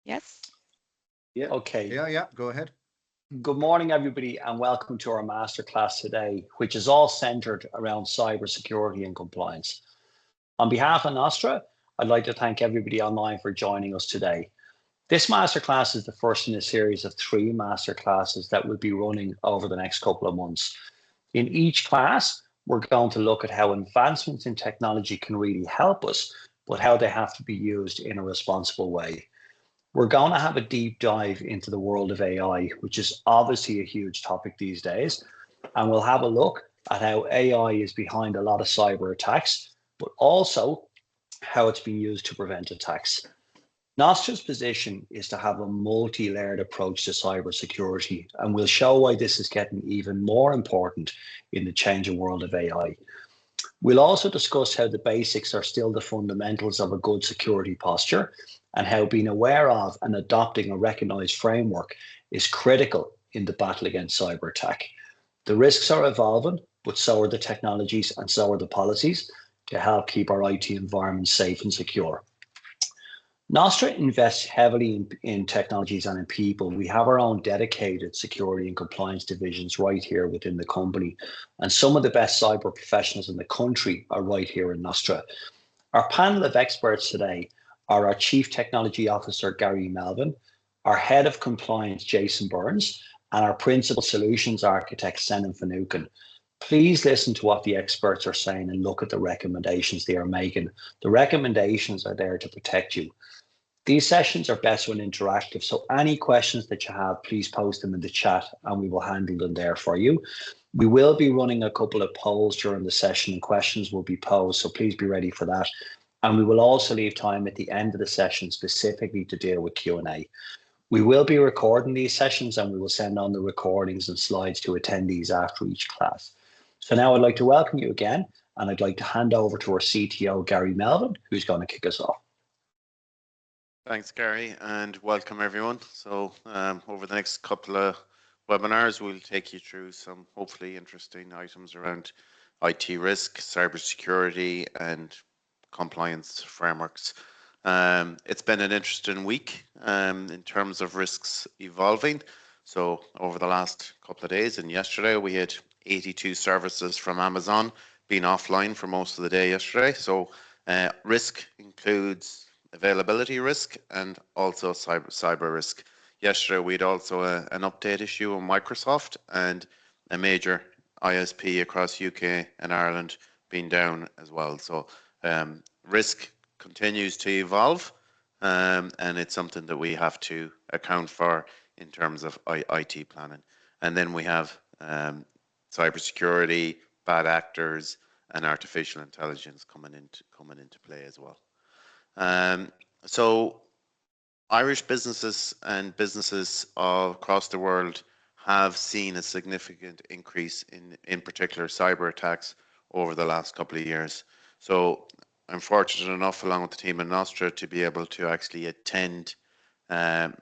Yes. Yeah. Okay. Yeah. Go ahead. Good morning, everybody, and welcome to our masterclass today, which is all centered around cybersecurity and compliance. On behalf of Nostra, I'd like to thank everybody online for joining us today. This masterclass is the first in a series of 3 masterclasses that will be running over the next couple of months. In each class, we're going to look at how advancements in technology can really help us, but how they have to be used in a responsible way. We're going to have a deep dive into the world of AI, which is obviously a huge topic these days. And we'll have a look at how AI is behind a lot of cyber attacks, but also how it's being used to prevent attacks. Nostra's position is to have a multi-layered approach to cybersecurity, and we'll show why this is getting even more important in the changing world of AI. We'll also discuss how the basics are still the fundamentals of a good security posture and how being aware of and adopting a recognized framework is critical in the battle against cyber attack. The risks are evolving, but so are the technologies and so are the policies to help keep our IT environment safe and secure. Nostra invests heavily in technologies and in people. We have our own dedicated security and compliance divisions right here within the company. And some of the best cyber professionals in the country are right here in Nostra. Our panel of experts today are our Chief Technology Officer, Gary Melvin, our Head of Compliance, Jason Burns, and our Principal Solutions Architect, Senan Finucane. Please listen to what the experts are saying and look at the recommendations they are making. The recommendations are there to protect you. These sessions are best when interactive, so any questions that you have, please post them in the chat and we will handle them there for you. We will be running a couple of polls during the session and questions will be posed, so please be ready for that. And we will also leave time at the end of the session specifically to deal with Q&A. We will be recording these sessions and we will send on the recordings and slides to attendees after each class. So now I'd like to welcome you again, and I'd like to hand over to our CTO, Gary Melvin, who's going to kick us off. Thanks, Gary, and welcome everyone. So over the next couple of webinars, we'll take you through some hopefully interesting items around IT risk, cybersecurity, and compliance frameworks. It's been an interesting week in terms of risks evolving. So over the last couple of days and yesterday, we had 82 services from Amazon being offline for most of the day yesterday. So risk includes availability risk and also cyber risk. Yesterday we had also an update issue on Microsoft and a major ISP across UK and Ireland being down as well. So risk continues to evolve and it's something that we have to account for in terms of IT planning. And then we have cybersecurity, bad actors, and artificial intelligence coming into play as well. So Irish businesses and businesses across the world have seen a significant increase in particular cyber attacks over the last couple of years. So I'm fortunate enough, along with the team in Nostra, to be able to actually attend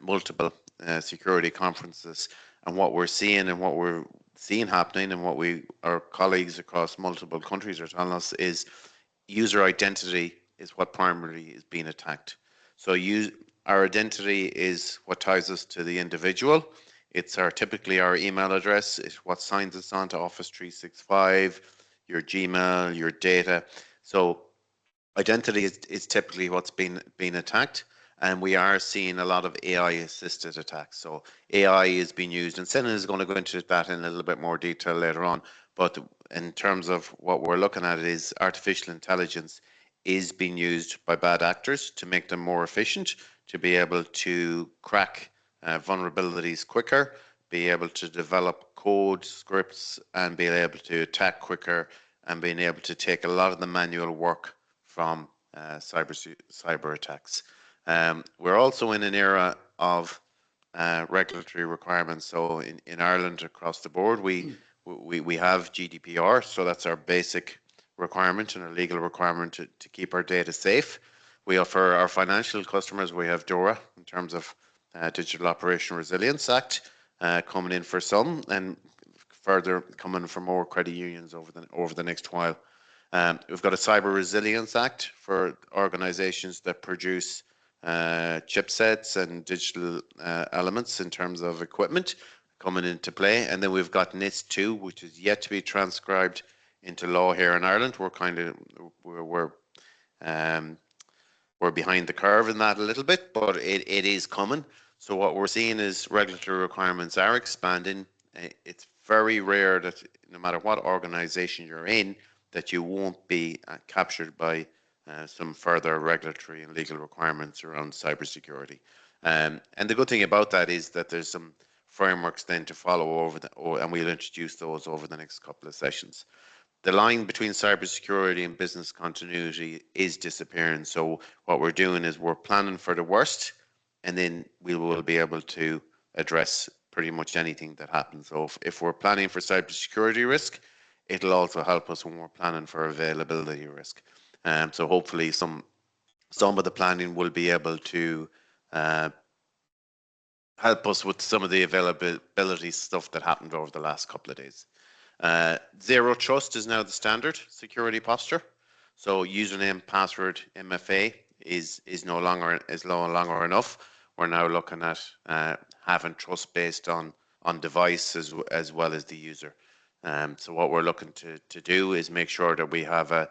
multiple security conferences. And what we're seeing happening and what our colleagues across multiple countries are telling us is user identity is what primarily is being attacked. So our identity is what ties us to the individual. It's typically our email address. It's what signs us on to Office 365, your Gmail, your data. So identity is typically what's been attacked. And we are seeing a lot of AI-assisted attacks. So AI is being used, and Senan is going to go into that in a little bit more detail later on. But in terms of what we're looking at is artificial intelligence is being used by bad actors to make them more efficient, to be able to crack vulnerabilities quicker, be able to develop code, scripts, and be able to attack quicker, and being able to take a lot of the manual work from cyber attacks. We're also in an era of regulatory requirements. So in Ireland, across the board, we have GDPR, so that's our basic requirement and a legal requirement to keep our data safe. We offer our financial customers, we have DORA in terms of Digital Operation Resilience Act coming in for some, and further coming for more credit unions over the next while. We've got a Cyber Resilience Act for organizations that produce chipsets and digital elements in terms of equipment coming into play. And then we've got NIS 2, which is yet to be transcribed into law here in Ireland. We're behind the curve in that a little bit, but it is coming. So what we're seeing is regulatory requirements are expanding. It's very rare that no matter what organization you're in, that you won't be captured by some further regulatory and legal requirements around cybersecurity. And the good thing about that is that there's some frameworks then to follow and we'll introduce those over the next couple of sessions. The line between cybersecurity and business continuity is disappearing. So what we're doing is we're planning for the worst, and then we will be able to address pretty much anything that happens. So if we're planning for cybersecurity risk, it'll also help us when we're planning for availability risk. So hopefully some of the planning will be able to help us with some of the availability stuff that happened over the last couple of days. Zero trust is now the standard security posture. So username, password, MFA is no longer enough. We're now looking at having trust based on device as well as the user. So what we're looking to do is make sure that we have a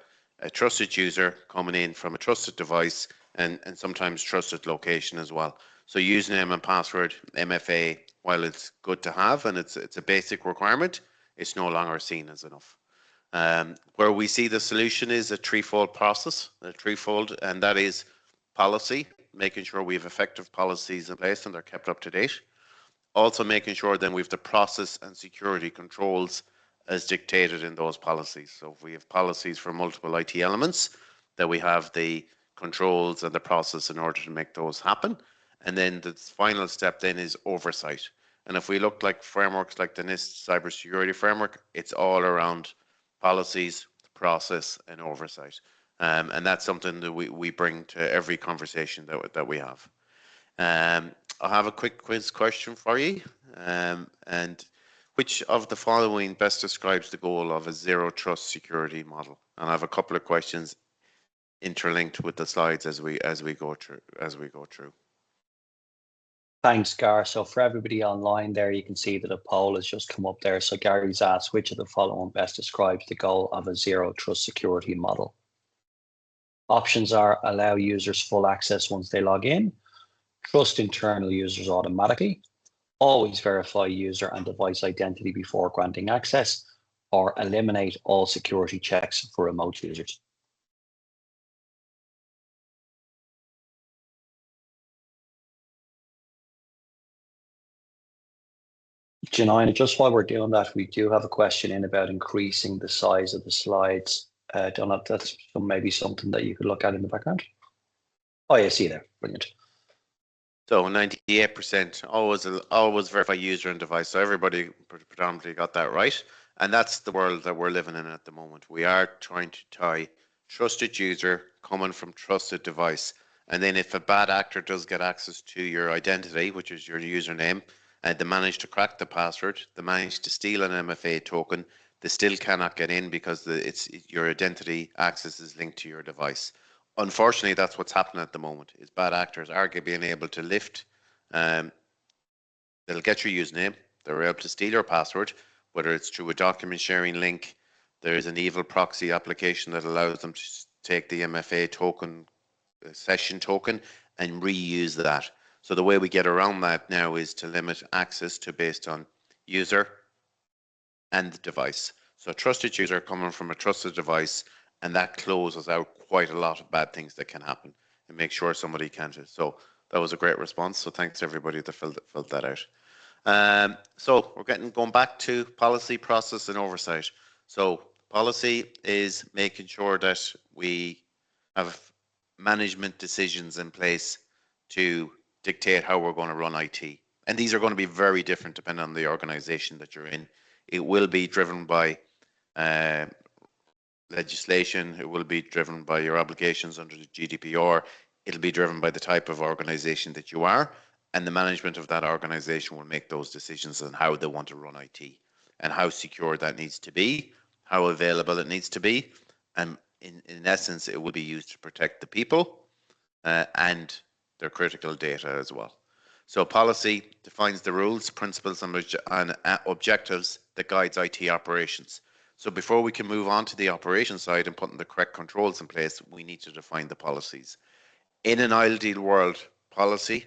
trusted user coming in from a trusted device and sometimes trusted location as well. So username and password, MFA, while it's good to have and it's a basic requirement, it's no longer seen as enough. Where we see the solution is a threefold process, and that is policy, making sure we have effective policies in place and they're kept up to date. Also making sure then we have the process and security controls as dictated in those policies. So if we have policies for multiple IT elements, that we have the controls and the process in order to make those happen. And then the final step then is oversight. And if we look like frameworks like the NIST cybersecurity framework, it's all around policies, process, and oversight. And that's something that we bring to every conversation that we have. I'll have a quick quiz question for you. And which of the following best describes the goal of a zero trust security model? And I have a couple of questions interlinked with the slides as we go through. Thanks, Gar. So for everybody online there, you can see that a poll has just come up there. So Gary's asked, which of the following best describes the goal of a zero trust security model? Options are allow users full access once they log in, trust internal users automatically, always verify user and device identity before granting access, or eliminate all security checks for remote users. Janine, just while we're doing that, we do have a question in about increasing the size of the slides. I don't know if that's maybe something that you could look at in the background. Oh, yeah, see there. Brilliant. So 98% always verify user and device. So everybody predominantly got that right. And that's the world that we're living in at the moment. We are trying to tie trusted user coming from trusted device. And then if a bad actor does get access to your identity, which is your username, and they manage to crack the password, they manage to steal an MFA token, they still cannot get in because your identity access is linked to your device. Unfortunately, that's what's happening at the moment, is bad actors are being able to lift, they'll get your username, they're able to steal your password, whether it's through a document sharing link, there's an evil proxy application that allows them to take the MFA token, session token, and reuse that. So the way we get around that now is to limit access to based on user and the device. So a trusted user coming from a trusted device, and that closes out quite a lot of bad things that can happen and make sure somebody can't. So that was a great response. So thanks to everybody that filled that out. So we're going back to policy, process, and oversight. So policy is making sure that we have management decisions in place to dictate how we're going to run IT. And these are going to be very different depending on the organization that you're in. It will be driven by legislation. It will be driven by your obligations under the GDPR. It'll be driven by the type of organization that you are, and the management of that organization will make those decisions on how they want to run IT and how secure that needs to be, how available it needs to be. And in essence, it will be used to protect the people and their critical data as well. So policy defines the rules, principles, and objectives that guides IT operations. So before we can move on to the operation side and putting the correct controls in place, we need to define the policies. In an ideal world, policy,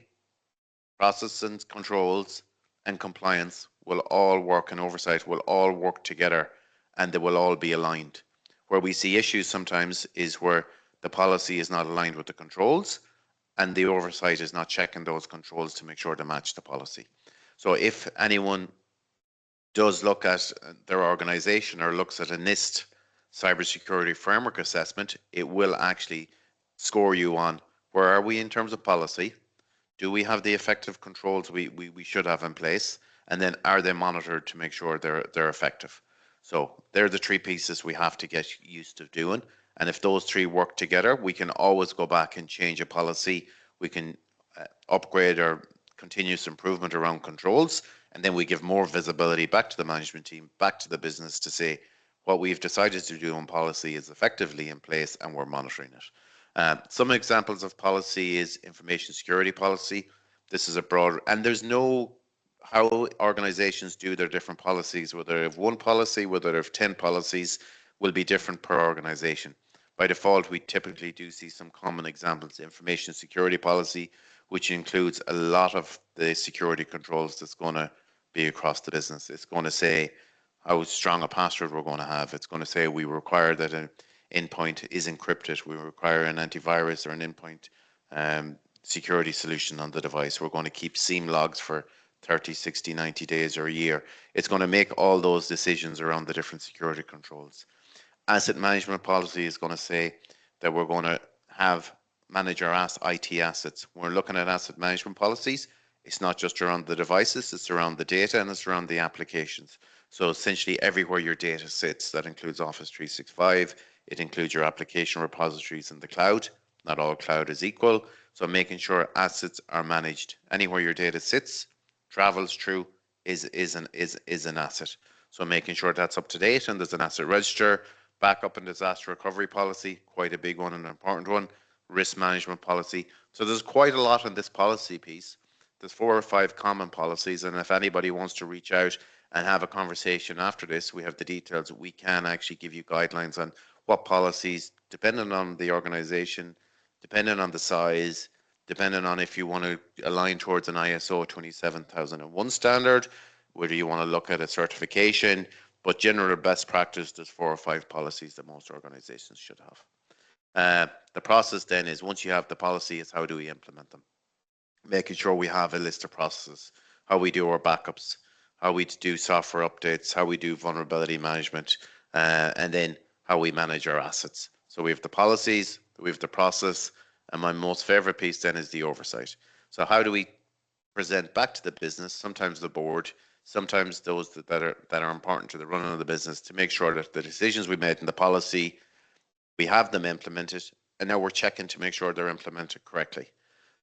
process and controls, and compliance will all work, and oversight will all work together, and they will all be aligned. Where we see issues sometimes is where the policy is not aligned with the controls, and the oversight is not checking those controls to make sure they match the policy. So if anyone does look at their organization or looks at a NIST cybersecurity framework assessment, it will actually score you on where are we in terms of policy, do we have the effective controls we should have in place, and then are they monitored to make sure they're effective. So they're the three pieces we have to get used to doing. And if those three work together, we can always go back and change a policy. We can upgrade our continuous improvement around controls, and then we give more visibility back to the management team, back to the business to say what we've decided to do on policy is effectively in place and we're monitoring it. Some examples of policy is information security policy. This is a broad, and there's no how organizations do their different policies, whether they have one policy, whether they have 10 policies, will be different per organization. By default, we typically do see some common examples. Information security policy, which includes a lot of the security controls that's going to be across the business. It's going to say how strong a password we're going to have. It's going to say we require that an endpoint is encrypted. We require an antivirus or an endpoint security solution on the device. We're going to keep SIEM logs for 30, 60, 90 days or a year. It's going to make all those decisions around the different security controls. Asset management policy is going to say that we're going to manage our IT assets. We're looking at asset management policies. It's not just around the devices, it's around the data and it's around the applications. So essentially everywhere your data sits, that includes Office 365, it includes your application repositories in the cloud. Not all cloud is equal. So making sure assets are managed. Anywhere your data sits, travels through, is an asset. So making sure that's up to date, and there's an asset register, backup and disaster recovery policy, quite a big one and an important one, risk management policy. So there's quite a lot in this policy piece. There's 4 or 5 common policies, and if anybody wants to reach out and have a conversation after this, we have the details. We can actually give you guidelines on what policies, depending on the organization, depending on the size, depending on if you want to align towards an ISO 27001 standard, whether you want to look at a certification, but general best practice, there's 4 or 5 policies that most organizations should have. The process then is, once you have the policy, is how do we implement them? Making sure we have a list of processes, how we do our backups, how we do software updates, how we do vulnerability management, and then how we manage our assets. So we have the policies, we have the process, and my most favorite piece then is the oversight. So how do we present back to the business, sometimes the board, sometimes those that are important to the running of the business, to make sure that the decisions we made in the policy, we have them implemented, and now we're checking to make sure they're implemented correctly.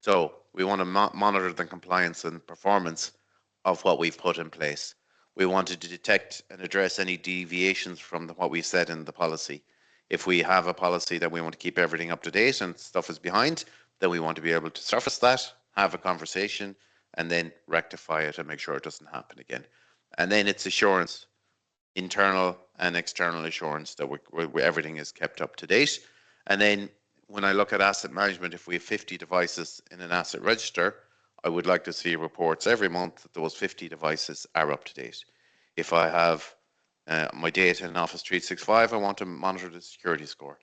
So we want to monitor the compliance and performance of what we've put in place. We wanted to detect and address any deviations from what we said in the policy. If we have a policy that we want to keep everything up to date and stuff is behind, then we want to be able to surface that, have a conversation, and then rectify it and make sure it doesn't happen again. And then it's assurance, internal and external assurance that everything is kept up to date. And then when I look at asset management, if we have 50 devices in an asset register, I would like to see reports every month that those 50 devices are up to date. If I have my data in Office 365, I want to monitor the security score.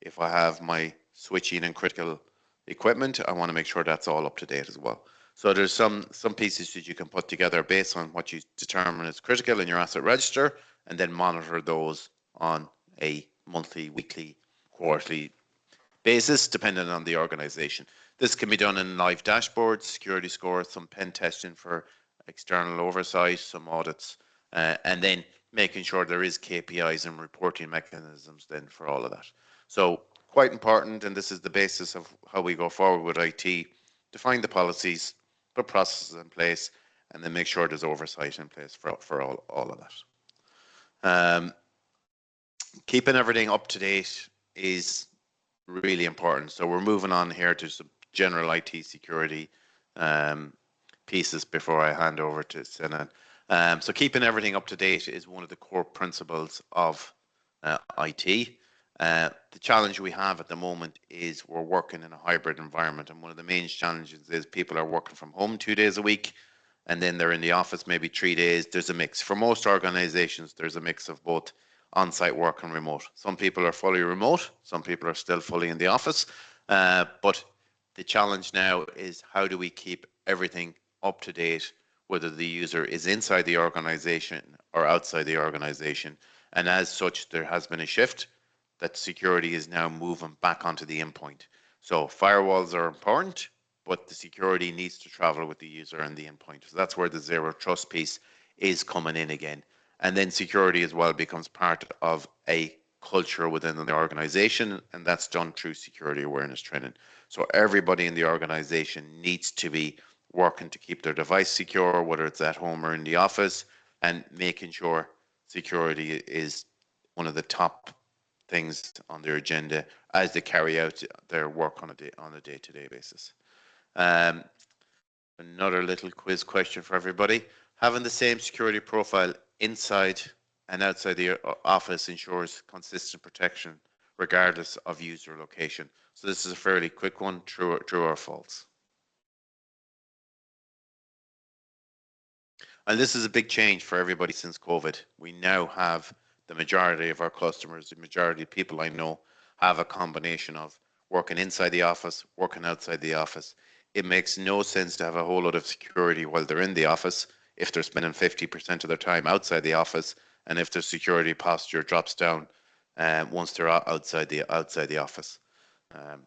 If I have my switching and critical equipment, I want to make sure that's all up to date as well. So there's some pieces that you can put together based on what you determine is critical in your asset register, and then monitor those on a monthly, weekly, quarterly basis, depending on the organization. This can be done in live dashboards, security scores, some pen testing for external oversight, some audits, and then making sure there is KPIs and reporting mechanisms then for all of that. So quite important, and this is the basis of how we go forward with IT. Define the policies, put processes in place, and then make sure there's oversight in place for all of that. Keeping everything up to date is really important. So we're moving on here to general IT security pieces before I hand over to Sinan. So keeping everything up to date is one of the core principles of IT. The challenge we have at the moment is we're working in a hybrid environment, and one of the main challenges is people are working from home 2 days a week, and then they're in the office maybe 3 days. There's a mix. For most organizations, there's a mix of both on-site work and remote. Some people are fully remote, some people are still fully in the office, but the challenge now is how do we keep everything up to date, whether the user is inside the organization or outside the organization. And as such, there has been a shift that security is now moving back onto the endpoint. So firewalls are important, but the security needs to travel with the user and the endpoint. So that's where the zero trust piece is coming in again. And then security as well becomes part of a culture within the organization, and that's done through security awareness training. So everybody in the organization needs to be working to keep their device secure, whether it's at home or in the office, and making sure security is one of the top things on their agenda as they carry out their work on a day-to-day basis. Another little quiz question for everybody. Having the same security profile inside and outside the office ensures consistent protection regardless of user location. So this is a fairly quick one, true or false. And this is a big change for everybody since COVID. We now have the majority of our customers, the majority of people I know, have a combination of working inside the office, working outside the office. It makes no sense to have a whole lot of security while they're in the office if they're spending 50% of their time outside the office, and if their security posture drops down once they're outside the office. Okay.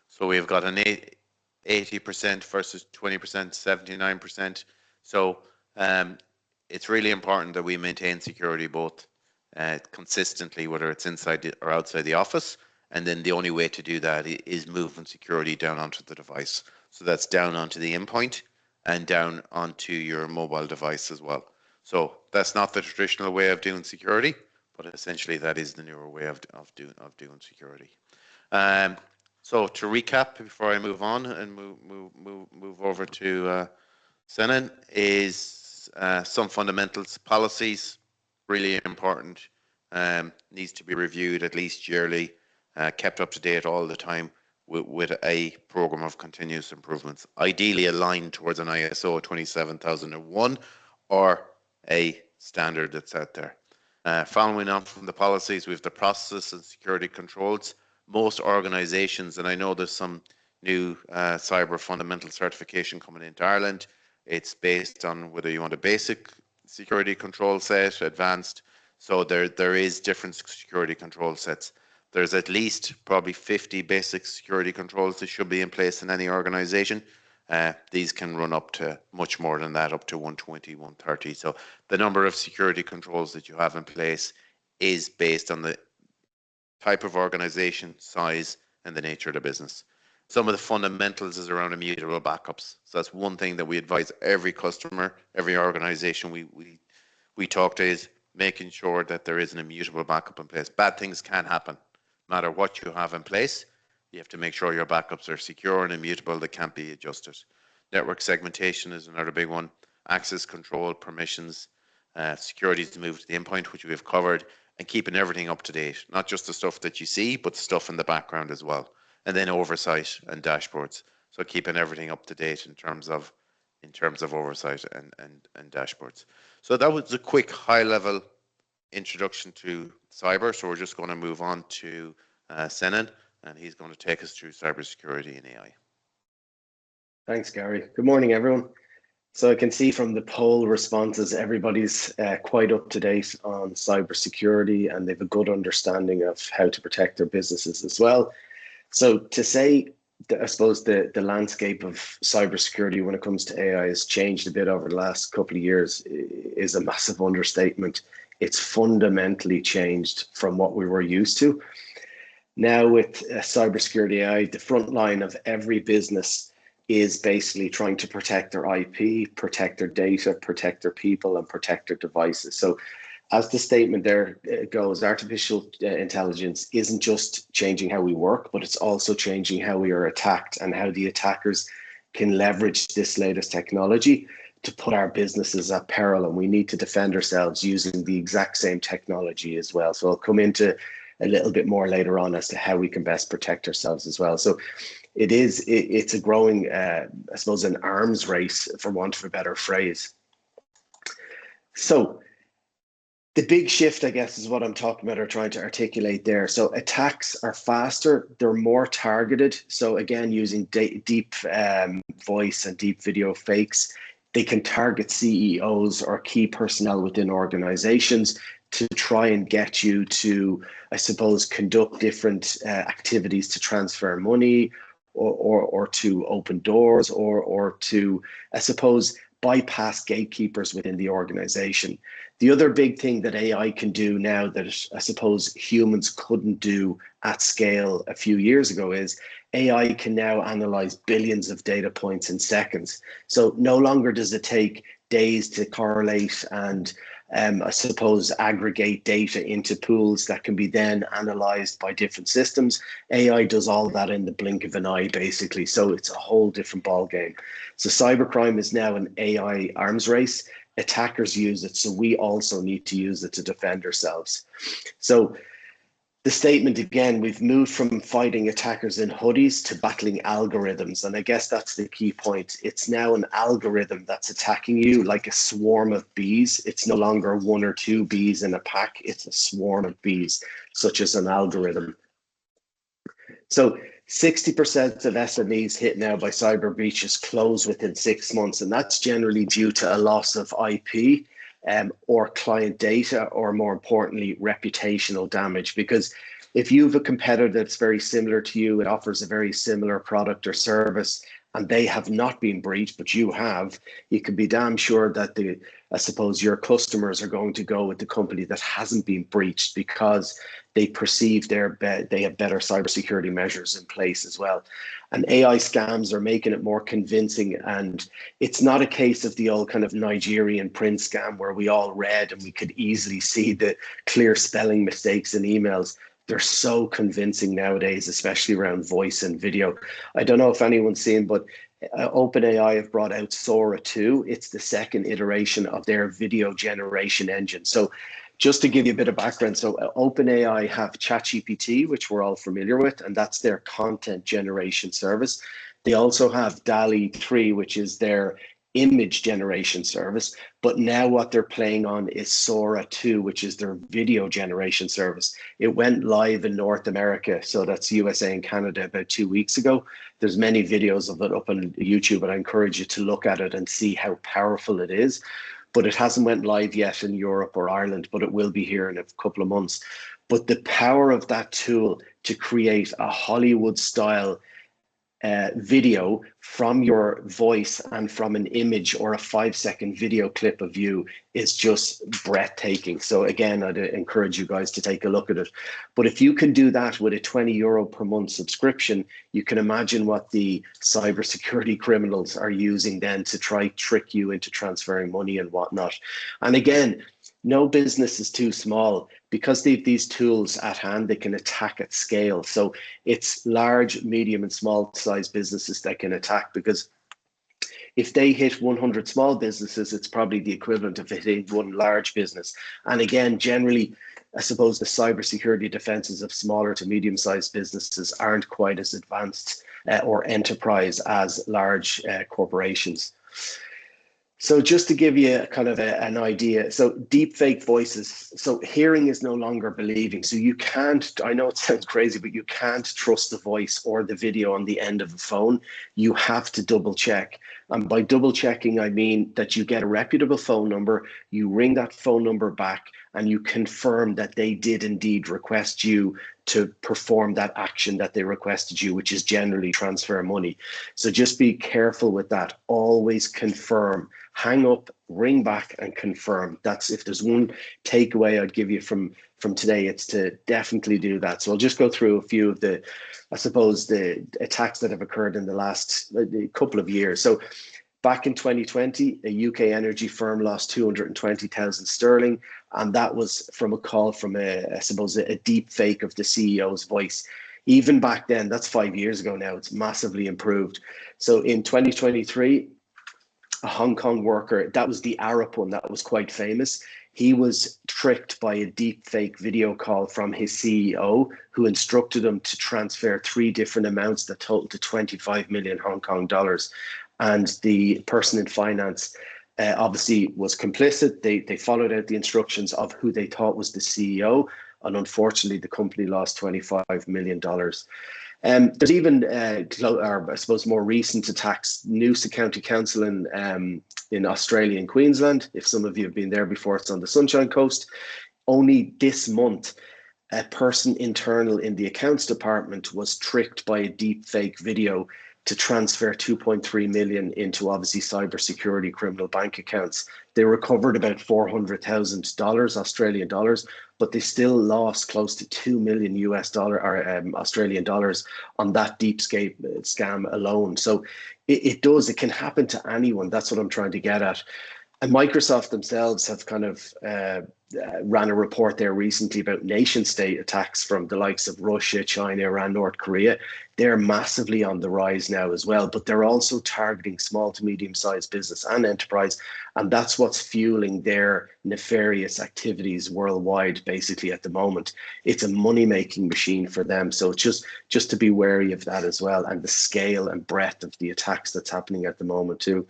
So we've got an 80% versus 20%, 79%. So it's really important that we maintain security both consistently, whether it's inside or outside the office. And then the only way to do that is moving security down onto the device. So that's down onto the endpoint and down onto your mobile device as well. So that's not the traditional way of doing security, but essentially that is the newer way of doing security. So to recap, before I move on and move over to Senan, is some fundamentals, policies, really important, needs to be reviewed at least yearly, kept up to date all the time with a program of continuous improvements, ideally aligned towards an ISO 27001 or a standard that's out there. Following on from the policies, we have the processes and security controls. Most organizations, and I know there's some new cyber fundamental certification coming into Ireland, it's based on whether you want a basic security control set, advanced. So there is different security control sets. There's at least probably 50 basic security controls that should be in place in any organization. These can run up to much more than that, up to 120, 130. So the number of security controls that you have in place is based on the type of organization, size, and the nature of the business. Some of the fundamentals is around immutable backups. So that's one thing that we advise every customer, every organization we talk to, is making sure that there is an immutable backup in place. Bad things can happen. No matter what you have in place, you have to make sure your backups are secure and immutable, that can't be adjusted. Network segmentation is another big one. Access control, permissions, security to move to the endpoint, which we have covered, and keeping everything up to date, not just the stuff that you see, but stuff in the background as well. And then oversight and dashboards. So keeping everything up to date in terms of oversight and dashboards. So that was a quick high level introduction to cyber. So we're just going to move on to Senan, and he's going to take us through cybersecurity and AI. Thanks, Gary. Good morning, everyone. So I can see from the poll responses, everybody's quite up to date on cybersecurity, and they have a good understanding of how to protect their businesses as well. So to say that, I suppose the landscape of cybersecurity when it comes to AI has changed a bit over the last couple of years is a massive understatement. It's fundamentally changed from what we were used to. Now with cybersecurity AI, the front line of every business, is basically trying to protect their IP, protect their data, protect their people, and protect their devices. So as the statement there goes, artificial intelligence isn't just changing how we work, but it's also changing how we are attacked and how the attackers can leverage this latest technology to put our businesses at peril. And we need to defend ourselves using the exact same technology as well. So I'll come into a little bit more later on as to how we can best protect ourselves as well. So it's a growing, I suppose, an arms race, for want of a better phrase. So the big shift, I guess, is what I'm talking about or trying to articulate there. So attacks are faster, they're more targeted. So again, using deep voice and deep video fakes, they can target CEOs or key personnel within organizations to try and get you to, I suppose, conduct different activities to transfer money or to open doors or to, I suppose, bypass gatekeepers within the organization. The other big thing that AI can do now that I suppose humans couldn't do at scale a few years ago is AI can now analyze billions of data points in seconds. So no longer does it take days to correlate and I suppose aggregate data into pools that can be then analyzed by different systems. AI does all that in the blink of an eye, basically. So it's a whole different ball game. So cybercrime is now an AI arms race. Attackers use it, so we also need to use it to defend ourselves. So the statement again, we've moved from fighting attackers in hoodies to battling algorithms. And I guess that's the key point. It's now an algorithm that's attacking you like a swarm of bees. It's no longer one or two bees in a pack. It's a swarm of bees, such as an algorithm. So 60% of SMEs hit now by cyber breaches close within 6 months. And that's generally due to a loss of IP. Or client data, or more importantly, reputational damage. Because if you have a competitor that's very similar to you, it offers a very similar product or service, and they have not been breached, but you have, you can be damn sure that I suppose your customers are going to go with the company that hasn't been breached because they perceive they have better cybersecurity measures in place as well. And AI scams are making it more convincing. And it's not a case of the old kind of Nigerian prince scam where we all read and we could easily see the clear spelling mistakes in emails. They're so convincing nowadays, especially around voice and video. I don't know if anyone's seen, but OpenAI have brought out Sora 2. It's the second iteration of their video generation engine. So just to give you a bit of background, so OpenAI have ChatGPT, which we're all familiar with, and that's their content generation service. They also have DALL-E 3, which is their image generation service. But now what they're playing on is Sora 2, which is their video generation service. It went live in North America, so that's USA and Canada, about 2 weeks ago. There's many videos of it up on YouTube, and I encourage you to look at it and see how powerful it is. But it hasn't went live yet in Europe or Ireland, but it will be here in a couple of months. But the power of that tool to create a Hollywood-style video from your voice and from an image or a 5-second video clip of you is just breathtaking. So again, I'd encourage you guys to take a look at it. But if you can do that with a €20 per month subscription, you can imagine what the cybersecurity criminals are using then to try trick you into transferring money and whatnot. And again, no business is too small. Because they have these tools at hand, they can attack at scale. So it's large, medium, and small size businesses that can attack, because if they hit 100 small businesses, it's probably the equivalent of hitting one large business. And again, generally, I suppose the cybersecurity defenses of smaller to medium-sized businesses aren't quite as advanced or enterprise as large corporations. So just to give you kind of an idea, so deep fake voices, so hearing is no longer believing. So you can't, I know it sounds crazy, but you can't trust the voice or the video on the end of the phone. You have to double check. And by double checking, I mean that you get a reputable phone number, you ring that phone number back, and you confirm that they did indeed request you to perform that action that they requested you, which is generally transfer money. So just be careful with that. Always confirm. Hang up, ring back, and confirm. That's, if there's one takeaway I'd give you from today, it's to definitely do that. So I'll just go through a few of the, I suppose, the attacks that have occurred in the last couple of years. So back in 2020, a UK energy firm lost 220,000 sterling, and that was from a call from I suppose, a deep fake of the CEO's voice. Even back then, that's 5 years ago now, it's massively improved. So in 2023, a Hong Kong worker, that was the Arab one, that was quite famous. He was tricked by a deep fake video call from his CEO, who instructed him to transfer 3 different amounts that totaled to 25 million Hong Kong dollars. And the person in finance obviously was complicit. They followed out the instructions of who they thought was the CEO. And unfortunately, the company lost $25 million. There's even, or I suppose, more recent attacks. Noosa County Council in Australia and Queensland. If some of you have been there before, it's on the Sunshine Coast. Only this month, a person internal in the accounts department was tricked by a deep fake video to transfer 2.3 million into obviously cybersecurity criminal bank accounts. They recovered about $400,000 Australian dollars, but they still lost close to 2 million US dollar or Australian dollars on that deep scam alone. So it can happen to anyone. That's what I'm trying to get at. And Microsoft themselves have kind of ran a report there recently about nation state attacks from the likes of Russia, China, Iran, North Korea. They're massively on the rise now as well, but they're also targeting small to medium-sized business and enterprise. And that's what's fueling their nefarious activities worldwide, basically, at the moment. It's a money-making machine for them. So it's just to be wary of that as well, and the scale and breadth of the attacks that's happening at the moment too.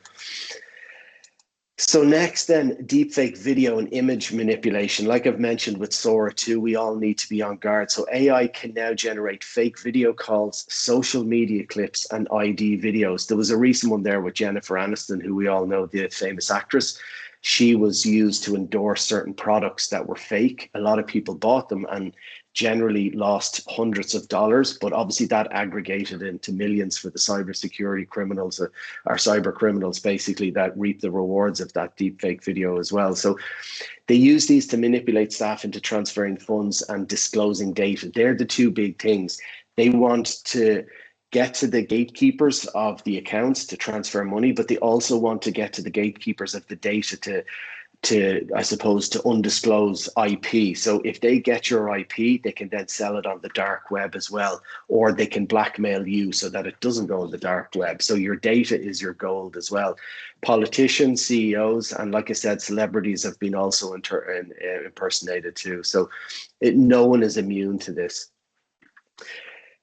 So next then, deepfake video and image manipulation. Like I've mentioned with Sora 2, we all need to be on guard. So AI can now generate fake video calls, social media clips, and ID videos. There was a recent one there with Jennifer Aniston, who we all know, the famous actress. She was used to endorse certain products that were fake. A lot of people bought them and generally lost hundreds of dollars, but obviously that aggregated into millions for the cybersecurity criminals, or cyber criminals basically, that reap the rewards of that deep fake video as well. So they use these to manipulate staff into transferring funds and disclosing data. They're the two big things. They want to get to the gatekeepers of the accounts to transfer money, but they also want to get to the gatekeepers of the data to I suppose, to undisclose IP. So if they get your IP, they can then sell it on the dark web as well, or they can blackmail you so that it doesn't go on the dark web. So your data is your gold as well. Politicians, CEOs, and like I said, celebrities have been also impersonated too. So no one is immune to this.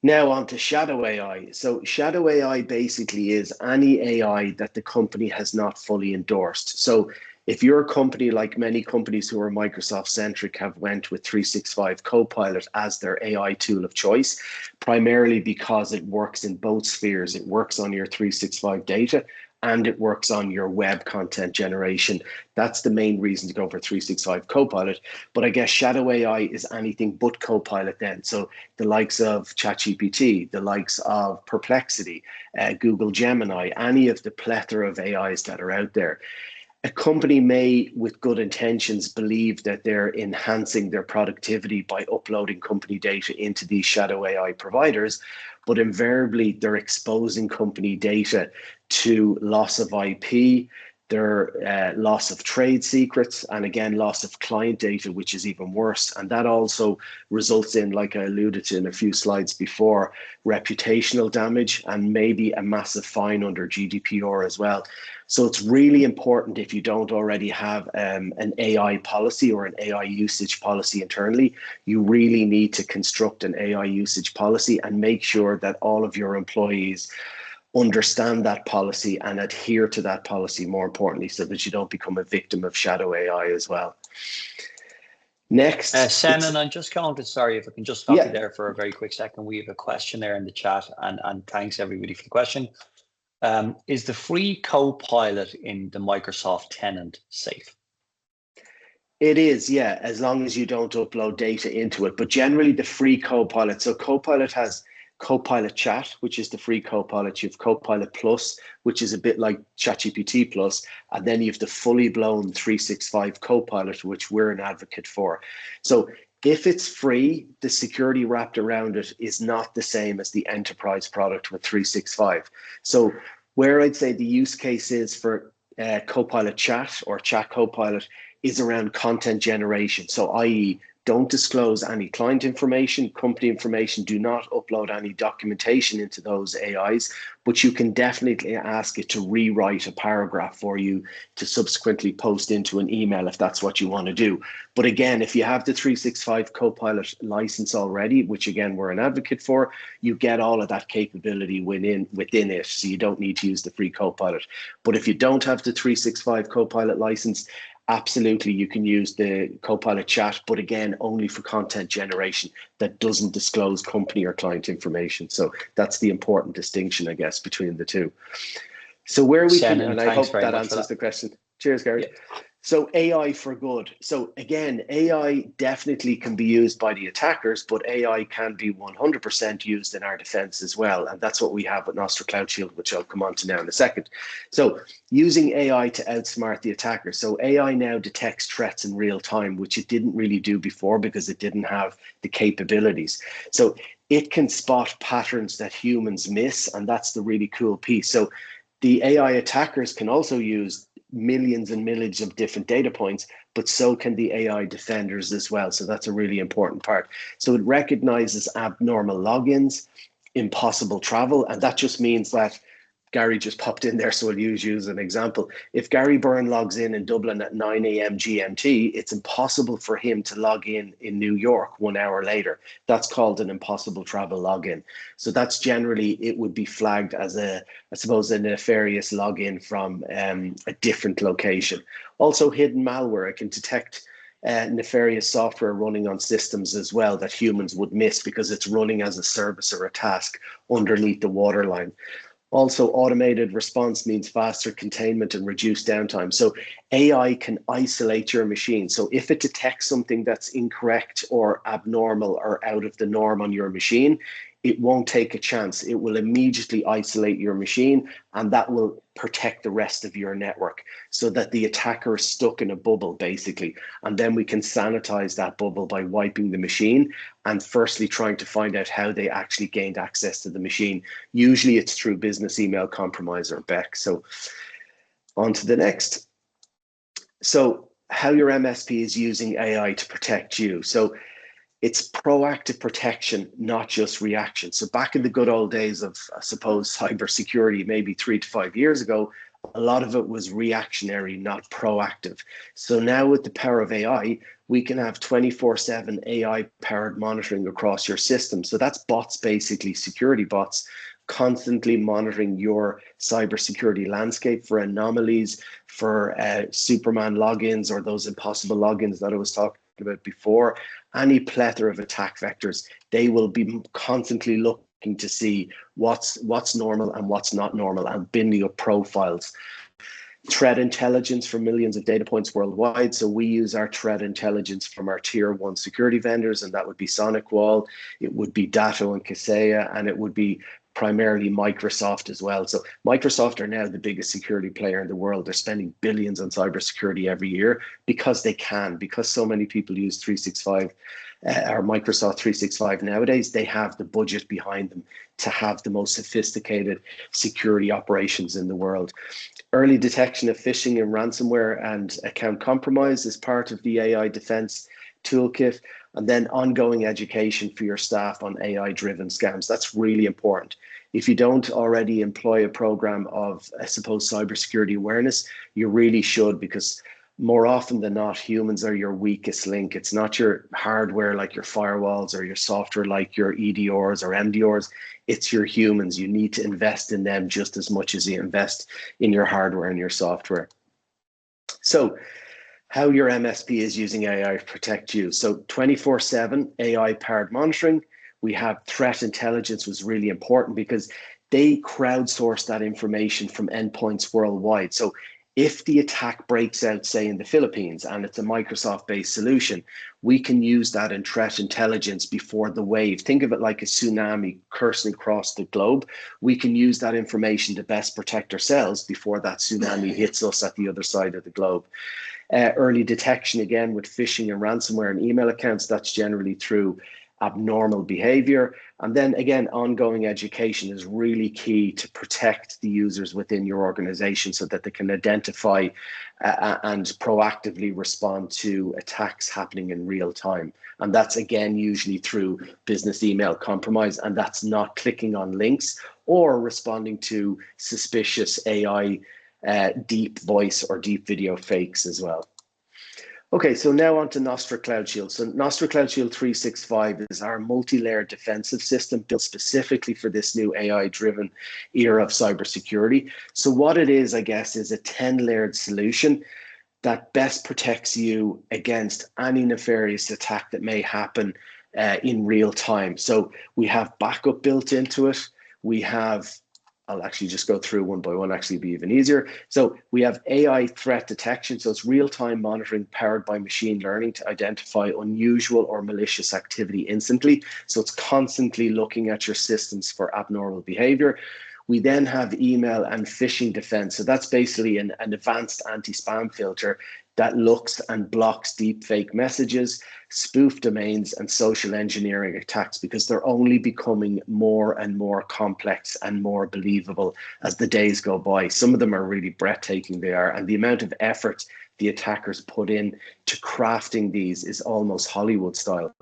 Now on to shadow AI. So shadow AI basically is any AI that the company has not fully endorsed. So if you're a company, like many companies who are Microsoft centric, have went with 365 Copilot as their AI tool of choice, primarily because it works in both spheres. It works on your 365 data and it works on your web content generation. That's the main reason to go for 365 Copilot. But I guess shadow AI is anything but Copilot then. So the likes of ChatGPT, the likes of Perplexity, Google Gemini, any of the plethora of AIs that are out there. A company may, with good intentions, believe that they're enhancing their productivity by uploading company data into these shadow AI providers, but invariably they're exposing company data to loss of IP, their loss of trade secrets, and again, loss of client data, which is even worse. And that also results in, like I alluded to in a few slides before, reputational damage and maybe a massive fine under GDPR as well. So it's really important, if you don't already have an AI policy or an AI usage policy internally, you really need to construct an AI usage policy and make sure that all of your employees understand that policy and adhere to that policy, more importantly, so that you don't become a victim of shadow AI as well. Next. Sen, I'm just counted, sorry, if I can just stop you there for a very quick second. We have a question there in the chat, and thanks everybody for the question. Is the free Copilot in the Microsoft tenant safe? It is, yeah, as long as you don't upload data into it. But generally, the free Copilot. So Copilot has Copilot Chat, which is the free Copilot. You have Copilot Plus, which is a bit like ChatGPT Plus, and then you have the fully blown 365 Copilot, which we're an advocate for. So if it's free, the security wrapped around it is not the same as the enterprise product with 365. So where I'd say the use case is for Copilot Chat or Chat Copilot is around content generation. So, i.e., don't disclose any client information, company information, do not upload any documentation into those AIs, but you can definitely ask it to rewrite a paragraph for you to subsequently post into an email if that's what you want to do. But again, if you have the 365 Copilot license already, which again, we're an advocate for, you get all of that capability within it. So you don't need to use the free Copilot. But if you don't have the 365 Copilot license, absolutely, you can use the Copilot Chat, but again, only for content generation that doesn't disclose company or client information. So that's the important distinction, I guess, between the two. So where we can, and I hope that answers the question. Cheers, Gary. Yeah. So AI for good. So again, AI definitely can be used by the attackers, but AI can be 100% used in our defense as well. And that's what we have with Nostra Cloud Shield, which I'll come on to now in a second. So using AI to outsmart the attacker. So AI now detects threats in real time, which it didn't really do before because it didn't have the capabilities. So it can spot patterns that humans miss. And that's the really cool piece. So the AI attackers can also use millions and millions of different data points, but so can the AI defenders as well. So that's a really important part. So it recognizes abnormal logins, impossible travel, and that just means that Gary just popped in there, so I'll use you as an example. If Gary Byrne logs in Dublin at 9 a.m. GMT, it's impossible for him to log in New York 1 hour later. That's called an impossible travel login. So that's generally, it would be flagged as a nefarious login from a different location. Also hidden malware, it can detect nefarious software running on systems as well that humans would miss because it's running as a service or a task underneath the waterline. Also, automated response means faster containment and reduced downtime. So AI can isolate your machine. So if it detects something that's incorrect or abnormal or out of the norm on your machine, it won't take a chance. It will immediately isolate your machine, and that will protect the rest of your network so that the attacker is stuck in a bubble, basically. And then we can sanitize that bubble by wiping the machine and firstly trying to find out how they actually gained access to the machine. Usually it's through business email compromise or BEC. So on to the next. So how your MSP is using AI to protect you. So it's proactive protection, not just reaction. So back in the good old days of, I suppose, cybersecurity, maybe 3 to 5 years ago, a lot of it was reactionary, not proactive. So now with the power of AI, we can have 24/7 AI-powered monitoring across your system. So that's bots, basically, security bots, constantly monitoring your cybersecurity landscape for anomalies, for Superman logins or those impossible logins that I was talking about before. Any plethora of attack vectors, they will be constantly looking to see what's normal and what's not normal and building up profiles. Threat intelligence for millions of data points worldwide. So we use our threat intelligence from our tier 1 security vendors, and that would be SonicWall, it would be Datto and Kaseya, and it would be primarily Microsoft as well. So Microsoft are now the biggest security player in the world. They're spending billions on cybersecurity every year because they can, because so many people use 365 or Microsoft 365 nowadays. They have the budget behind them to have the most sophisticated security operations in the world. Early detection of phishing and ransomware and account compromise is part of the AI defense toolkit. And then ongoing education for your staff on AI-driven scams. That's really important. If you don't already employ a program of, I suppose, cybersecurity awareness, you really should, because more often than not, humans are your weakest link. It's not your hardware like your firewalls or your software like your EDRs or MDRs. It's your humans. You need to invest in them just as much as you invest in your hardware and your software. So, how your MSP is using AI to protect you. So 24/7 AI-powered monitoring. We have threat intelligence was really important because they crowdsource that information from endpoints worldwide. So If the attack breaks out, say in the Philippines, and it's a Microsoft-based solution, we can use that in threat intelligence before the wave. Think of it like a tsunami coursing across the globe. We can use that information to best protect ourselves before that tsunami hits us at the other side of the globe. Early detection, again, with phishing and ransomware and email accounts, that's generally through abnormal behavior. And then again, ongoing education is really key to protect the users within your organization so that they can identify and proactively respond to attacks happening in real time. And that's again, usually through business email compromise, and that's not clicking on links or responding to suspicious AI deep voice or deep video fakes as well. Okay, so now on to Nostra Cloud Shield. So Nostra Cloud Shield 365 is our multi-layered defensive system built specifically for this new AI-driven era of cybersecurity. So what it is, I guess, is a 10-layered solution that best protects you against any nefarious attack that may happen in real time. So we have backup built into it. We have, I'll actually just go through one by one, actually be even easier. So we have AI threat detection. So it's real-time monitoring powered by machine learning to identify unusual or malicious activity instantly. So it's constantly looking at your systems for abnormal behavior. We then have email and phishing defense. So that's basically an advanced anti-spam filter that looks and blocks deep fake messages, spoof domains, and social engineering attacks, because they're only becoming more and more complex and more believable as the days go by. Some of them are really breathtaking, they are, and the amount of effort the attackers put in to crafting these is almost Hollywood style.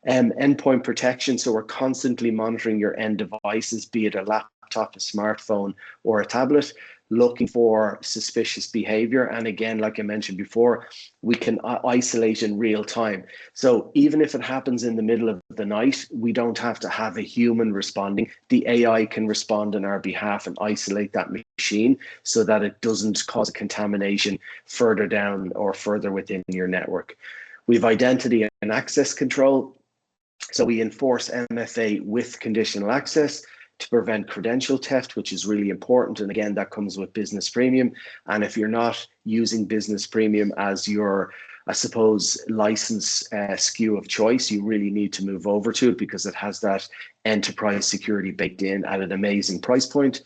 Endpoint protection, so we're constantly monitoring your end devices, be it a laptop, a smartphone, or a tablet, looking for suspicious behavior. And again, like I mentioned before, we can isolate in real time. So even if it happens in the middle of the night, we don't have to have a human responding. The AI can respond on our behalf and isolate that machine so that it doesn't cause a contamination further down or further within your network. We have identity and access control. So we enforce MFA with conditional access to prevent credential theft, which is really important. And again, that comes with Business Premium. And if you're not using Business Premium as your, I suppose, license SKU of choice, you really need to move over to it because it has that enterprise security baked in at an amazing price point.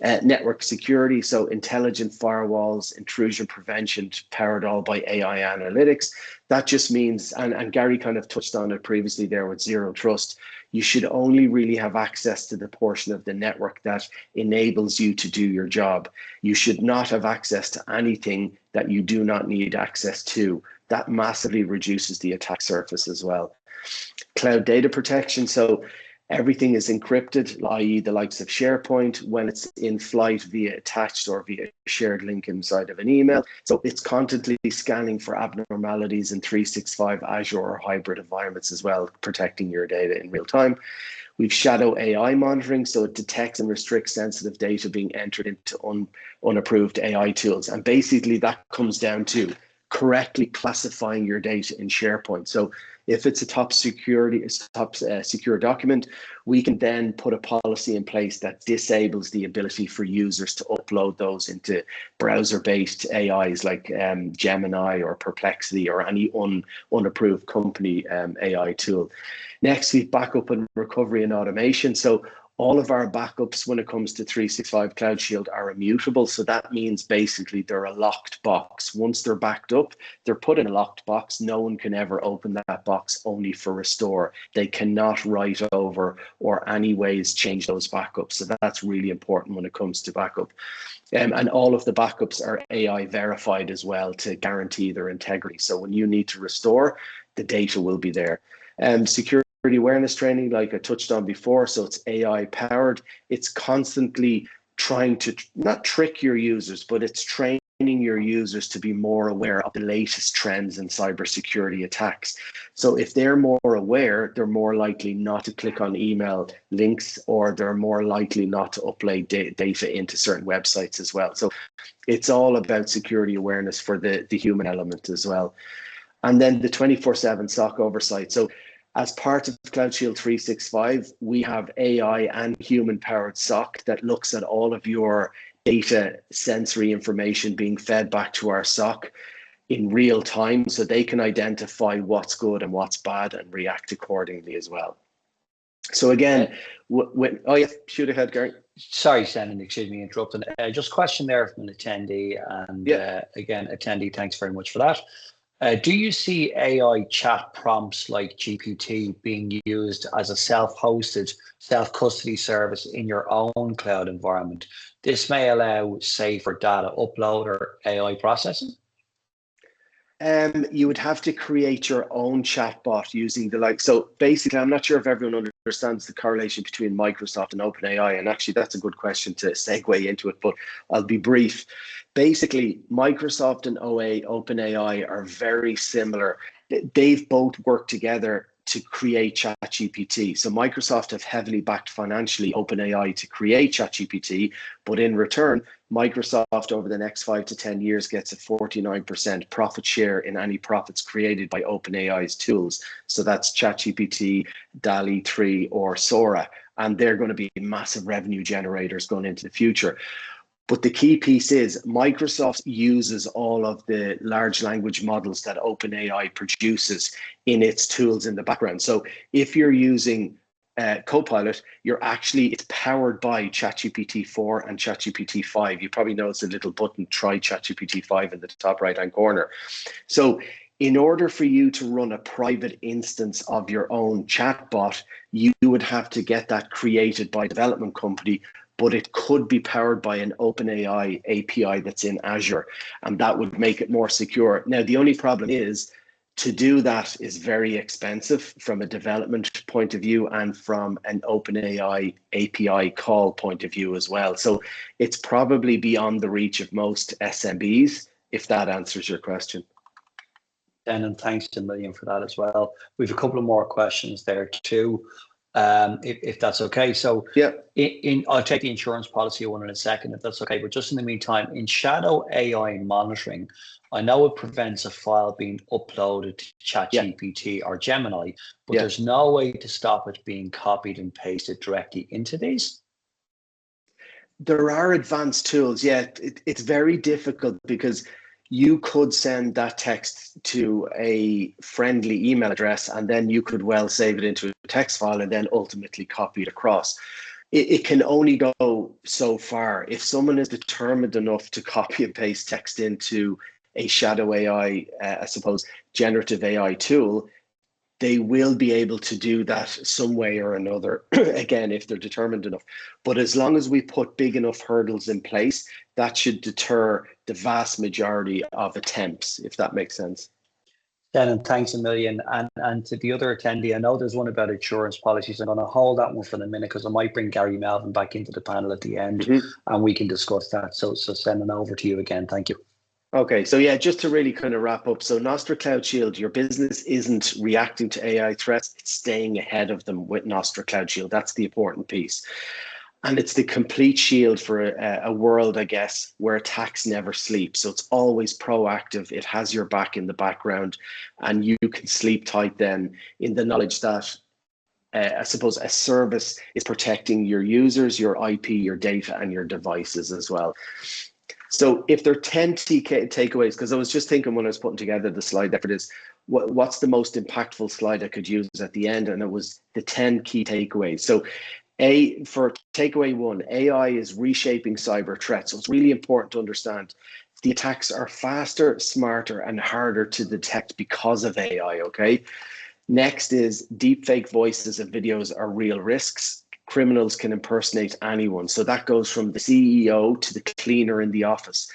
Network security, so intelligent firewalls, intrusion prevention powered all by AI analytics. That just means, and Gary kind of touched on it previously there with zero trust, you should only really have access to the portion of the network that enables you to do your job. You should not have access to anything that you do not need access to. That massively reduces the attack surface as well. Cloud data protection, so everything is encrypted, i.e. the likes of SharePoint, when it's in flight via attached or via shared link inside of an email. So it's constantly scanning for abnormalities in 365 Azure or hybrid environments as well, protecting your data in real time. We've shadow AI monitoring, so it detects and restricts sensitive data being entered into unapproved AI tools. And basically that comes down to correctly classifying your data in SharePoint. So if it's a top secure document, we can then put a policy in place that disables the ability for users to upload those into browser-based AIs like Gemini or Perplexity or any unapproved company AI tool. Next, we've backup and recovery and automation. So all of our backups when it comes to 365 Cloud Shield are immutable. So that means basically they're a locked box. Once they're backed up, they're put in a locked box. No one can ever open that box, only for restore. They cannot write over or any ways change those backups. So that's really important when it comes to backup. And all of the backups are AI verified as well to guarantee their integrity. So when you need to restore, the data will be there. Security awareness training, like I touched on before, so it's AI powered. It's constantly trying to not trick your users, but it's training your users to be more aware of the latest trends in cybersecurity attacks. So if they're more aware, they're more likely not to click on email links, or they're more likely not to upload data into certain websites as well. So it's all about security awareness for the human element as well. And then the 24/7 SOC oversight. So as part of Cloud Shield 365, we have AI and human-powered SOC that looks at all of your data, sensory information being fed back to our SOC in real time, so they can identify what's good and what's bad and react accordingly as well. So again, oh yeah, shoot ahead, Gary. Sorry, Shannon, excuse me, interrupting. Just a question there from an attendee, and again, attendee, thanks very much for that. Do you see AI chat prompts like GPT being used as a self-hosted, self-custody service in your own cloud environment? This may allow safer data upload or AI processing. You would have to create your own chatbot using so basically, I'm not sure if everyone understands the correlation between Microsoft and OpenAI, and actually that's a good question to segue into it, but I'll be brief. Basically, Microsoft and OpenAI are very similar. They've both worked together to create ChatGPT. So Microsoft have heavily backed financially OpenAI to create ChatGPT, but in return, Microsoft over the next 5 to 10 years gets a 49% profit share in any profits created by OpenAI's tools. So that's ChatGPT, DALL-E 3 or Sora, and they're going to be massive revenue generators going into the future. But the key piece is Microsoft uses all of the large language models that OpenAI produces in its tools in the background. So if you're using Copilot, it's powered by ChatGPT 4 and ChatGPT 5. You probably notice a little button, try ChatGPT 5 in the top right-hand corner. So in order for you to run a private instance of your own chatbot, you would have to get that created by a development company, but it could be powered by an OpenAI API that's in Azure, and that would make it more secure. Now, the only problem is to do that is very expensive from a development point of view and from an OpenAI API call point of view as well. So it's probably beyond the reach of most SMBs, if that answers your question. And thanks a million for that as well. We have a couple of more questions there too. If that's okay. So yeah, I'll take the insurance policy one in a second, if that's okay. But just in the meantime, in shadow AI monitoring, I know it prevents a file being uploaded to ChatGPT or Gemini, but there's no way to stop it being copied and pasted directly into these. There are advanced tools. It's very difficult because you could send that text to a friendly email address, and then you could well save it into a text file and then ultimately copy it across. It can only go so far. If someone is determined enough to copy and paste text into a shadow AI, I suppose, generative AI tool, they will be able to do that some way or another, again, if they're determined enough. But as long as we put big enough hurdles in place, that should deter the vast majority of attempts, if that makes sense. Shannon, thanks a million. And to the other attendee, I know there's one about insurance policies. I'm going to hold that one for the minute because I might bring Gary Melvin back into the panel at the end and we can discuss that. So sending over to you again. Thank you. Okay, so just to really kind of wrap up, so Nostra Cloud Shield, your business isn't reacting to AI threats, it's staying ahead of them with Nostra Cloud Shield. That's the important piece. And it's the complete shield for a world, I guess, where attacks never sleep. So it's always proactive. It has your back in the background, and you can sleep tight then in the knowledge that, I suppose, a service is protecting your users, your IP, your data, and your devices as well. So if there are 10 takeaways, because I was just thinking when I was putting together the slide there for this, what's the most impactful slide I could use at the end? And it was the 10 key takeaways. So for takeaway 1, AI is reshaping cyber threats. So it's really important to understand the attacks are faster, smarter, and harder to detect because of AI, okay? Next is deepfake voices and videos are real risks. Criminals can impersonate anyone. So that goes from the CEO to the cleaner in the office.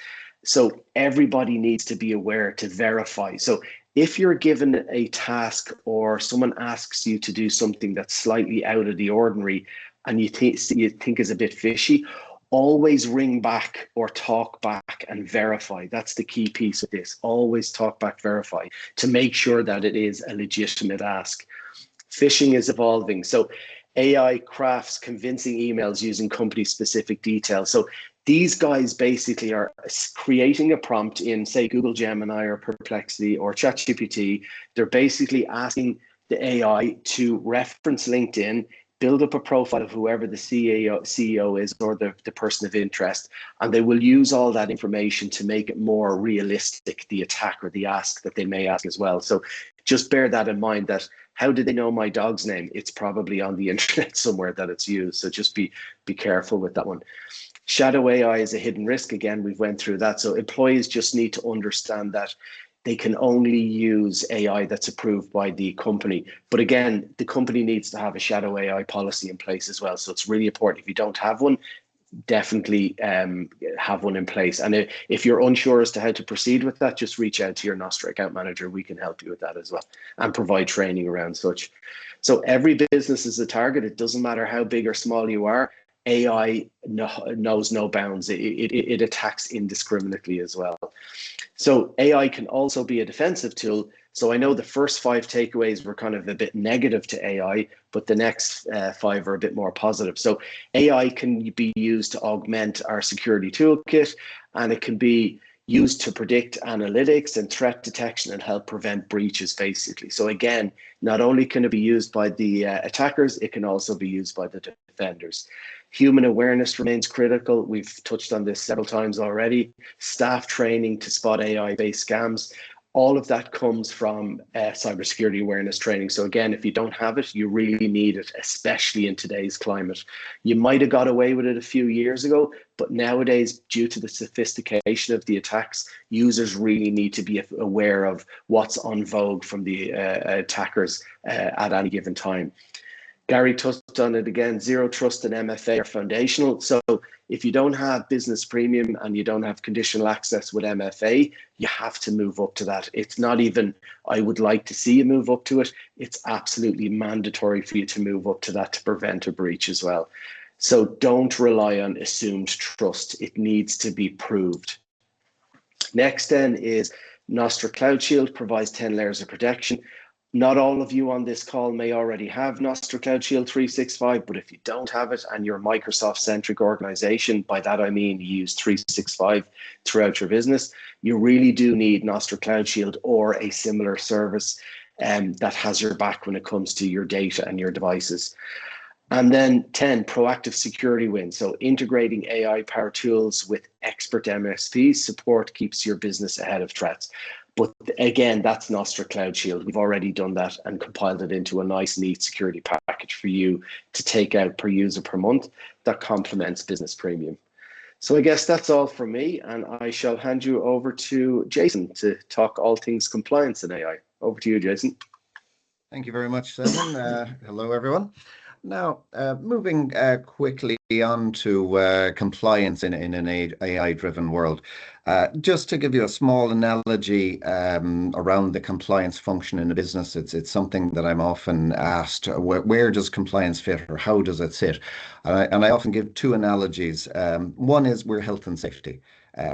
So everybody needs to be aware to verify. So if you're given a task or someone asks you to do something that's slightly out of the ordinary and you think is a bit fishy, always ring back or talk back and verify. That's the key piece of this. Always talk back, verify to make sure that it is a legitimate ask. Phishing is evolving. So AI crafts convincing emails using company-specific details. So these guys basically are creating a prompt in, say, Google Gemini or Perplexity or ChatGPT. They're basically asking the AI to reference LinkedIn, build up a profile of whoever the CEO is, or the person of interest, and they will use all that information to make it more realistic, the attack or the ask that they may ask as well. So just bear that in mind, that how did they know my dog's name? It's probably on the internet somewhere that it's used. So just be careful with that one. Shadow AI is a hidden risk. Again, we've went through that. So employees just need to understand that they can only use AI that's approved by the company. But again, the company needs to have a shadow AI policy in place as well. So it's really important. If you don't have one, definitely have one in place. And if you're unsure as to how to proceed with that, just reach out to your Nostra account manager. We can help you with that as well and provide training around such. So every business is a target. It doesn't matter how big or small you are. AI knows no bounds. It attacks indiscriminately as well. So AI can also be a defensive tool. So I know the first 5 takeaways were kind of a bit negative to AI, but the next 5 are a bit more positive. So AI can be used to augment our security toolkit, and it can be used to predict analytics and threat detection and help prevent breaches, basically. So again, not only can it be used by the attackers, it can also be used by the defenders. Human awareness remains critical. We've touched on this several times already. Staff training to spot AI-based scams. All of that comes from cybersecurity awareness training. So again, if you don't have it, you really need it, especially in today's climate. You might have got away with it a few years ago, but nowadays, due to the sophistication of the attacks, users really need to be aware of what's on vogue from the attackers at any given time. Gary touched on it again, zero trust and MFA are foundational. So if you don't have business premium and you don't have conditional access with MFA, you have to move up to that. It's not even, I would like to see you move up to it. It's absolutely mandatory for you to move up to that to prevent a breach as well. So don't rely on assumed trust. It needs to be proved. Next then is Nostra Cloud Shield provides 10 layers of protection. Not all of you on this call may already have Nostra Cloud Shield 365, but if you don't have it and you're a Microsoft-centric organization, by that I mean you use 365 throughout your business, you really do need Nostra Cloud Shield or a similar service that has your back when it comes to your data and your devices. And then 10, proactive security wins. So integrating AI power tools with expert MSPs support keeps your business ahead of threats. But again, that's Nostra Cloud Shield. We've already done that and compiled it into a nice, neat security package for you to take out per user per month that complements Business Premium. So I guess that's all from me, and I shall hand you over to Jason to talk all things compliance and AI. Over to you, Jason. Thank you very much, Simon. Hello, everyone. Now, moving quickly on to compliance in an AI-driven world. Just to give you a small analogy around the compliance function in a business, it's something that I'm often asked, where does compliance fit or how does it sit? And I often give 2 analogies. One is we're health and safety.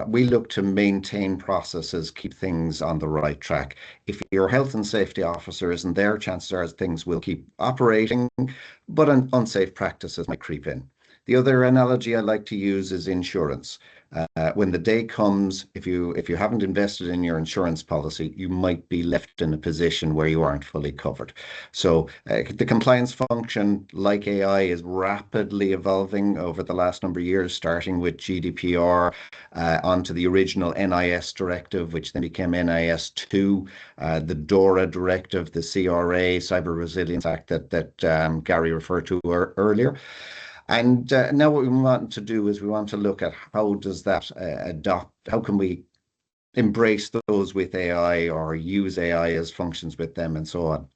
We look to maintain processes, keep things on the right track. If your health and safety officer isn't there, chances are things will keep operating, but unsafe practices might creep in. The other analogy I like to use is insurance. When the day comes, if you haven't invested in your insurance policy, you might be left in a position where you aren't fully covered. So the compliance function, like AI, is rapidly evolving over the last number of years, starting with GDPR onto the original NIS directive, which then became NIS 2, the DORA directive, the CRA, Cyber Resilience Act that Gary referred to earlier. And now what we want to do is we want to look at how does that how can we embrace those with AI or use AI as functions with them and so on.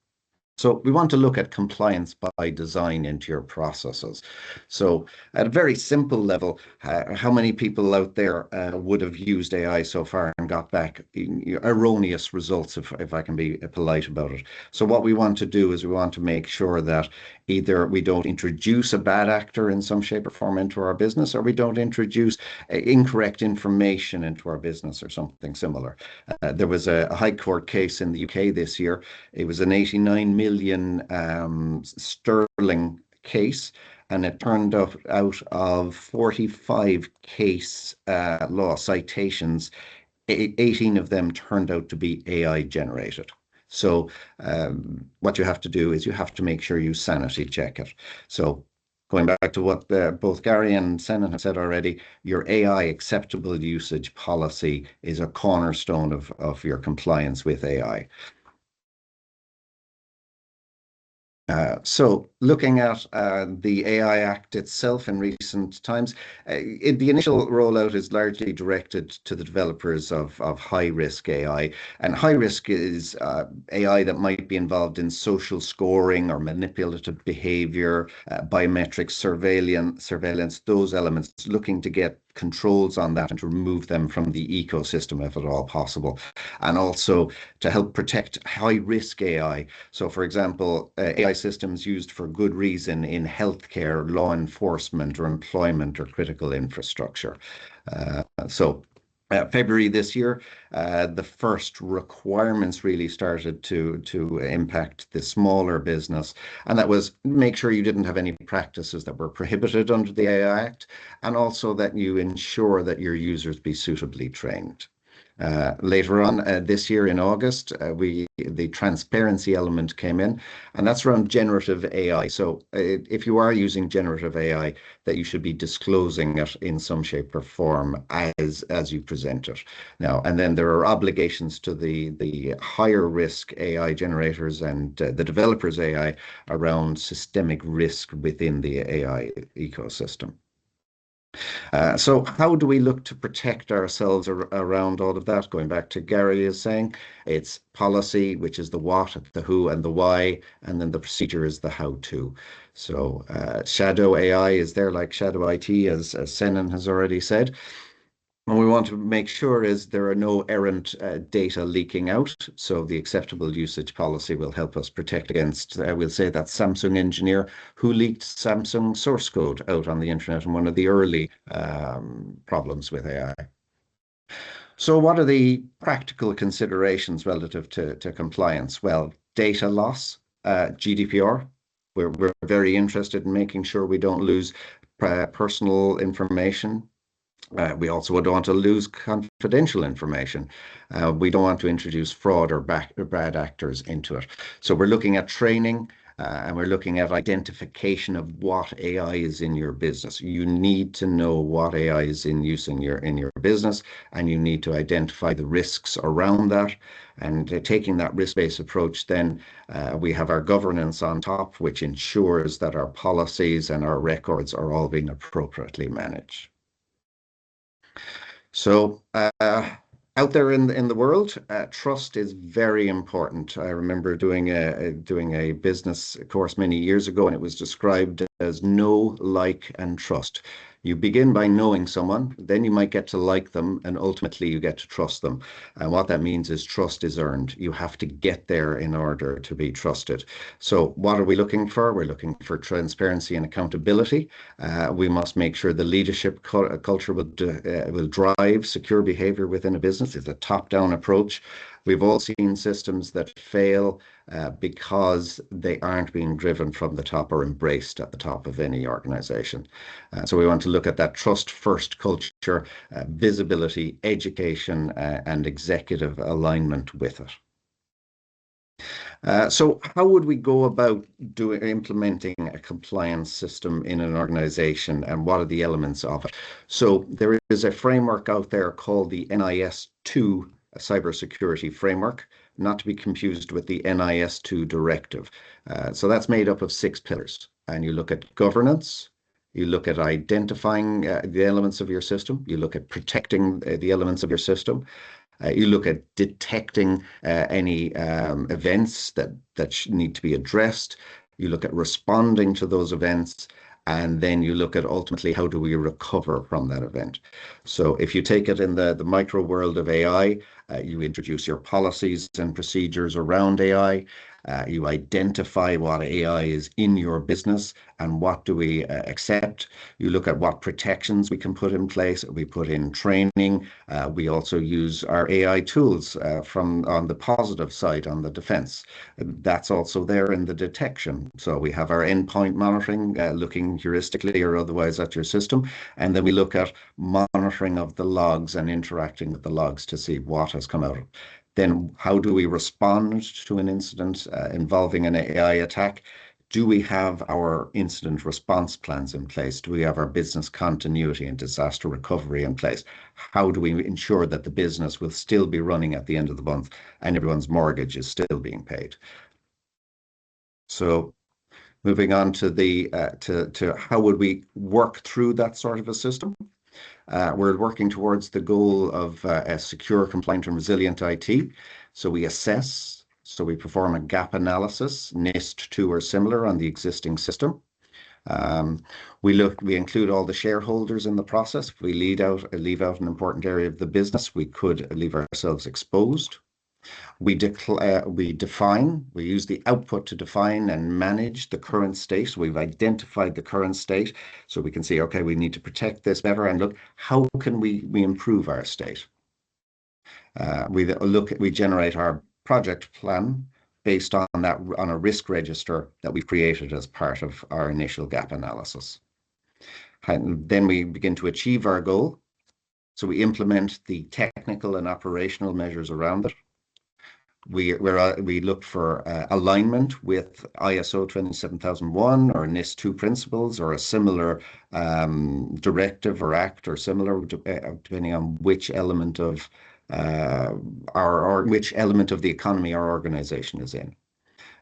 So we want to look at compliance by design into your processes. So at a very simple level, how many people out there would have used AI so far and got back erroneous results, if I can be polite about it? So what we want to do is we want to make sure that either we don't introduce a bad actor in some shape or form into our business, or we don't introduce incorrect information into our business or something similar. There was a High Court case in the UK this year. It was an 89 million sterling case, and it turned out of 45 case law citations, 18 of them turned out to be AI generated. So what you have to do is you have to make sure you sanity check it. So going back to what both Gary and Senan have said already, your AI acceptable usage policy is a cornerstone of your compliance with AI. So looking at the AI Act itself in recent times, the initial rollout is largely directed to the developers of high-risk AI. And high-risk is AI that might be involved in social scoring or manipulative behavior, biometric surveillance, those elements, looking to get controls on that and to remove them from the ecosystem if at all possible. And also to help protect high-risk AI. So, for example, AI systems used for good reason in healthcare, law enforcement, or employment or critical infrastructure. February this year, the first requirements really started to impact the smaller business, and that was make sure you didn't have any practices that were prohibited under the AI Act, and also that you ensure that your users be suitably trained. Later on this year in August, the transparency element came in, and that's around generative AI. So if you are using generative AI, that you should be disclosing it in some shape or form as you present it. Now, and then there are obligations to the higher risk AI generators and the developers AI around systemic risk within the AI ecosystem. So how do we look to protect ourselves around all of that? Going back to Gary is saying, it's policy, which is the what, the who, and the why, and then the procedure is the how to. So shadow AI is there like shadow IT, as Senan has already said. And we want to make sure is there are no errant data leaking out. So the acceptable usage policy will help us protect against, we'll say that Samsung engineer who leaked Samsung source code out on the internet and one of the early problems with AI. So what are the practical considerations relative to compliance? Well, data loss, GDPR. We're very interested in making sure we don't lose personal information. We also don't want to lose confidential information. We don't want to introduce fraud or bad actors into it. So we're looking at training and we're looking at identification of what AI is in your business. You need to know what AI is in use in your business, and you need to identify the risks around that. And taking that risk-based approach, then we have our governance on top, which ensures that our policies and our records are all being appropriately managed. So out there in the world, trust is very important. I remember doing a business course many years ago, and it was described as know, like, and trust. You begin by knowing someone, then you might get to like them, and ultimately you get to trust them. And what that means is trust is earned. You have to get there in order to be trusted. So what are we looking for? We're looking for transparency and accountability. We must make sure the leadership culture will drive secure behavior within a business. It's a top-down approach. We've all seen systems that fail because they aren't being driven from the top or embraced at the top of any organization. So we want to look at that trust-first culture, visibility, education, and executive alignment with it. So how would we go about implementing a compliance system in an organization, and what are the elements of it? So there is a framework out there called the NIS2 Cybersecurity Framework, not to be confused with the NIS2 directive. So that's made up of 6 pillars. And you look at governance, you look at identifying the elements of your system, you look at protecting the elements of your system, you look at detecting any events that need to be addressed. You look at responding to those events, and then you look at ultimately how do we recover from that event. So if you take it in the micro world of AI, you introduce your policies and procedures around AI. You identify what AI is in your business and what do we accept. You look at what protections we can put in place. We put in training. We also use our AI tools from on the positive side, on the defense. That's also there in the detection. So we have our endpoint monitoring, looking heuristically or otherwise at your system. And then we look at monitoring of the logs and interacting with the logs to see what has come out. Then how do we respond to an incident involving an AI attack? Do we have our incident response plans in place? Do we have our business continuity and disaster recovery in place? How do we ensure that the business will still be running at the end of the month and everyone's mortgage is still being paid? So moving on to the to how would we work through that sort of a system? We're working towards the goal of a secure, compliant, and resilient IT. So we assess, so we perform a gap analysis, NIST 2 or similar on the existing system. We include all the shareholders in the process. If we leave out an important area of the business, we could leave ourselves exposed. We define, we use the output to define and manage the current state. So we've identified the current state so we can see, okay, we need to protect this better and look, how can we improve our state? We generate our project plan based on that, on a risk register that we've created as part of our initial gap analysis. And then we begin to achieve our goal. So we implement the technical and operational measures around it. We look for alignment with ISO 27001 or NIST 2 principles or a similar directive or act or similar, depending on which element of which element of the economy our organization is in.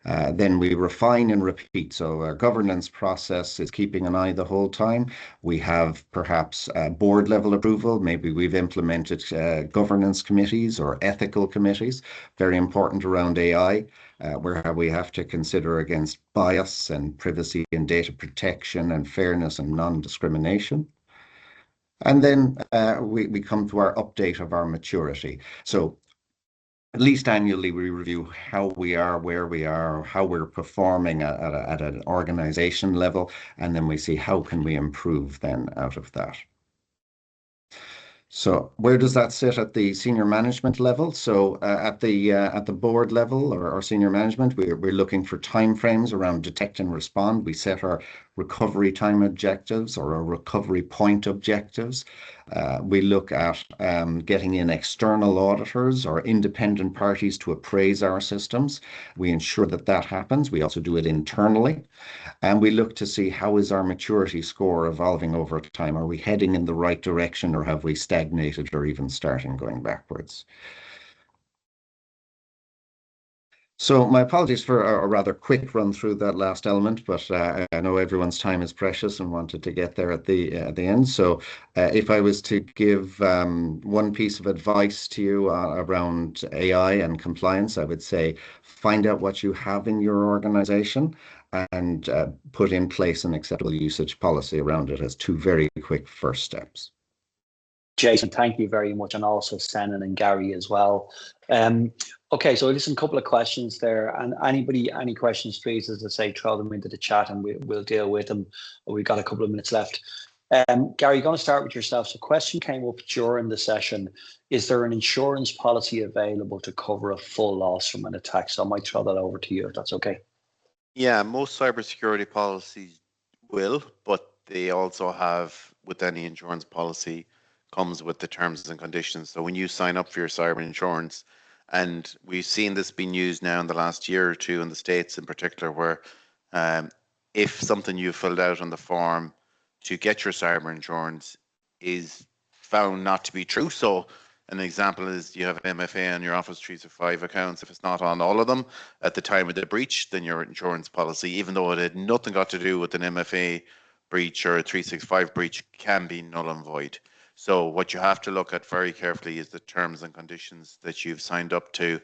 Then we refine and repeat. So our governance process is keeping an eye the whole time. We have perhaps board level approval. Maybe we've implemented governance committees or ethical committees, very important around AI, where we have to consider against bias and privacy and data protection and fairness and non-discrimination. And then we come to our update of our maturity. So at least annually, we review how we are, where we are, how we're performing at an organization level, and then we see how can we improve then out of that. So where does that sit at the senior management level? So at the board level or senior management, we're looking for timeframes around detect and respond. We set our recovery time objectives or our recovery point objectives. We look at getting in external auditors or independent parties to appraise our systems. We ensure that that happens. We also do it internally. And we look to see how is our maturity score evolving over time? Are we heading in the right direction or have we stagnated or even starting going backwards? So my apologies for a rather quick run through that last element, but I know everyone's time is precious and wanted to get there at the end. So if I was to give one piece of advice to you around AI and compliance, I would say find out what you have in your organization and put in place an acceptable usage policy around it as two very quick first steps. Jason, thank you very much, and also Senan and Gary as well. Okay, so just a couple of questions there, and any questions, please, as I say, throw them into the chat and we'll deal with them. We've got a couple of minutes left. Gary, going to start with yourself. So question came up during the session. Is there an insurance policy available to cover a full loss from an attack? So I might throw that over to you if that's okay. Yeah, most cybersecurity policies will, but they also have, with any insurance policy, comes with the terms and conditions. So when you sign up for your cyber insurance, and we've seen this being used now in the last year or two in the States in particular, where if something you filled out on the form to get your cyber insurance is found not to be true. So an example is you have MFA on your Office 365 accounts. If it's not on all of them at the time of the breach, then your insurance policy, even though it had nothing got to do with an MFA breach or a 365 breach, can be null and void. So what you have to look at very carefully is the terms and conditions that you've signed up to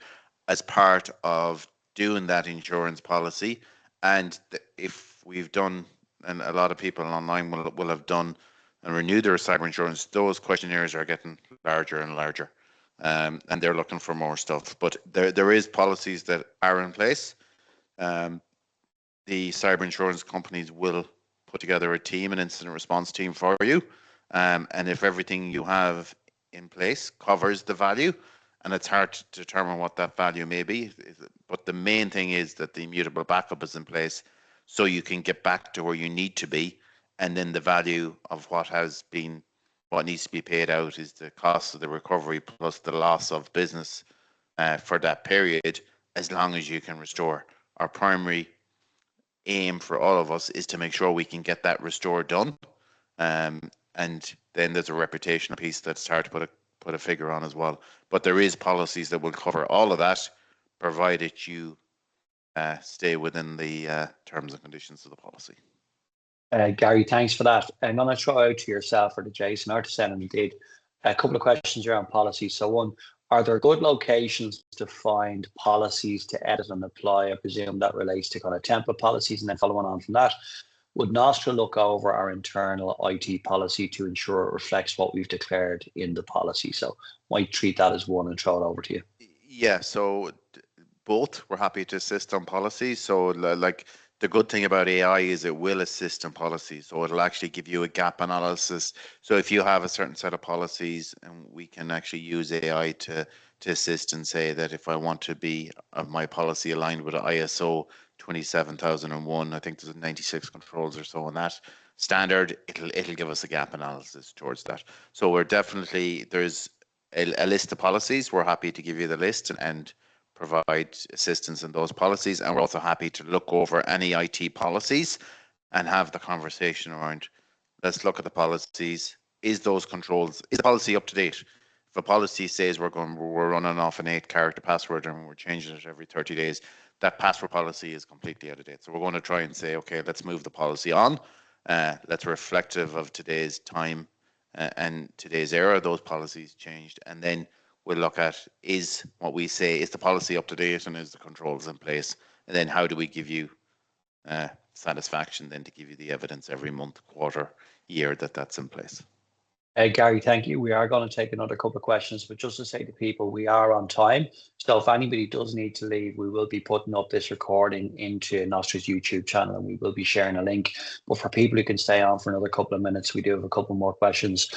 as part of doing that insurance policy. And if we've done, and a lot of people online will have done and renewed their cyber insurance, those questionnaires are getting larger and larger, and they're looking for more stuff. But there is policies that are in place. The cyber insurance companies will put together a team, an incident response team for you. And if everything you have in place covers the value, and it's hard to determine what that value may be, but the main thing is that the immutable backup is in place so you can get back to where you need to be, and then the value of what needs to be paid out is the cost of the recovery plus the loss of business for that period, as long as you can restore. Our primary aim for all of us is to make sure we can get that restore done. And then there's a reputational piece that's hard to put a figure on as well. But there is policies that will cover all of that, provided you stay within the terms and conditions of the policy. Gary, thanks for that. I'm going to throw out to yourself or to Jason or to Senan indeed a couple of questions around policy. So one, are there good locations to find policies to edit and apply? I presume that relates to kind of template policies. And then following on from that, would Nostra look over our internal IT policy to ensure it reflects what we've declared in the policy? So might treat that as one and throw it over to you. Yeah, so both. We're happy to assist on policy. So like the good thing about AI is it will assist in policy. So it'll actually give you a gap analysis. So if you have a certain set of policies, and we can actually use AI to assist and say that if I want to be my policy aligned with ISO 27001, I think there's 96 controls or so on that standard, it'll give us a gap analysis towards that. So we're definitely, there's a list of policies. We're happy to give you the list and provide assistance in those policies. And we're also happy to look over any IT policies and have the conversation around, let's look at the policies. Is those controls, is the policy up to date? If a policy says we're running off an 8-character password and we're changing it every 30 days, that password policy is completely out of date. So we're going to try and say, okay, let's move the policy on. That's reflective of today's time and today's era. Those policies changed, and then we'll look at, is what we say, is the policy up to date and is the controls in place? And then how do we give you satisfaction then to give you the evidence every month, quarter, year that that's in place? Gary, thank you. We are going to take another couple of questions, but just to say to people, we are on time. So if anybody does need to leave, we will be putting up this recording into Nostra's YouTube channel, and we will be sharing a link. But for people who can stay on for another couple of minutes, we do have a couple more questions.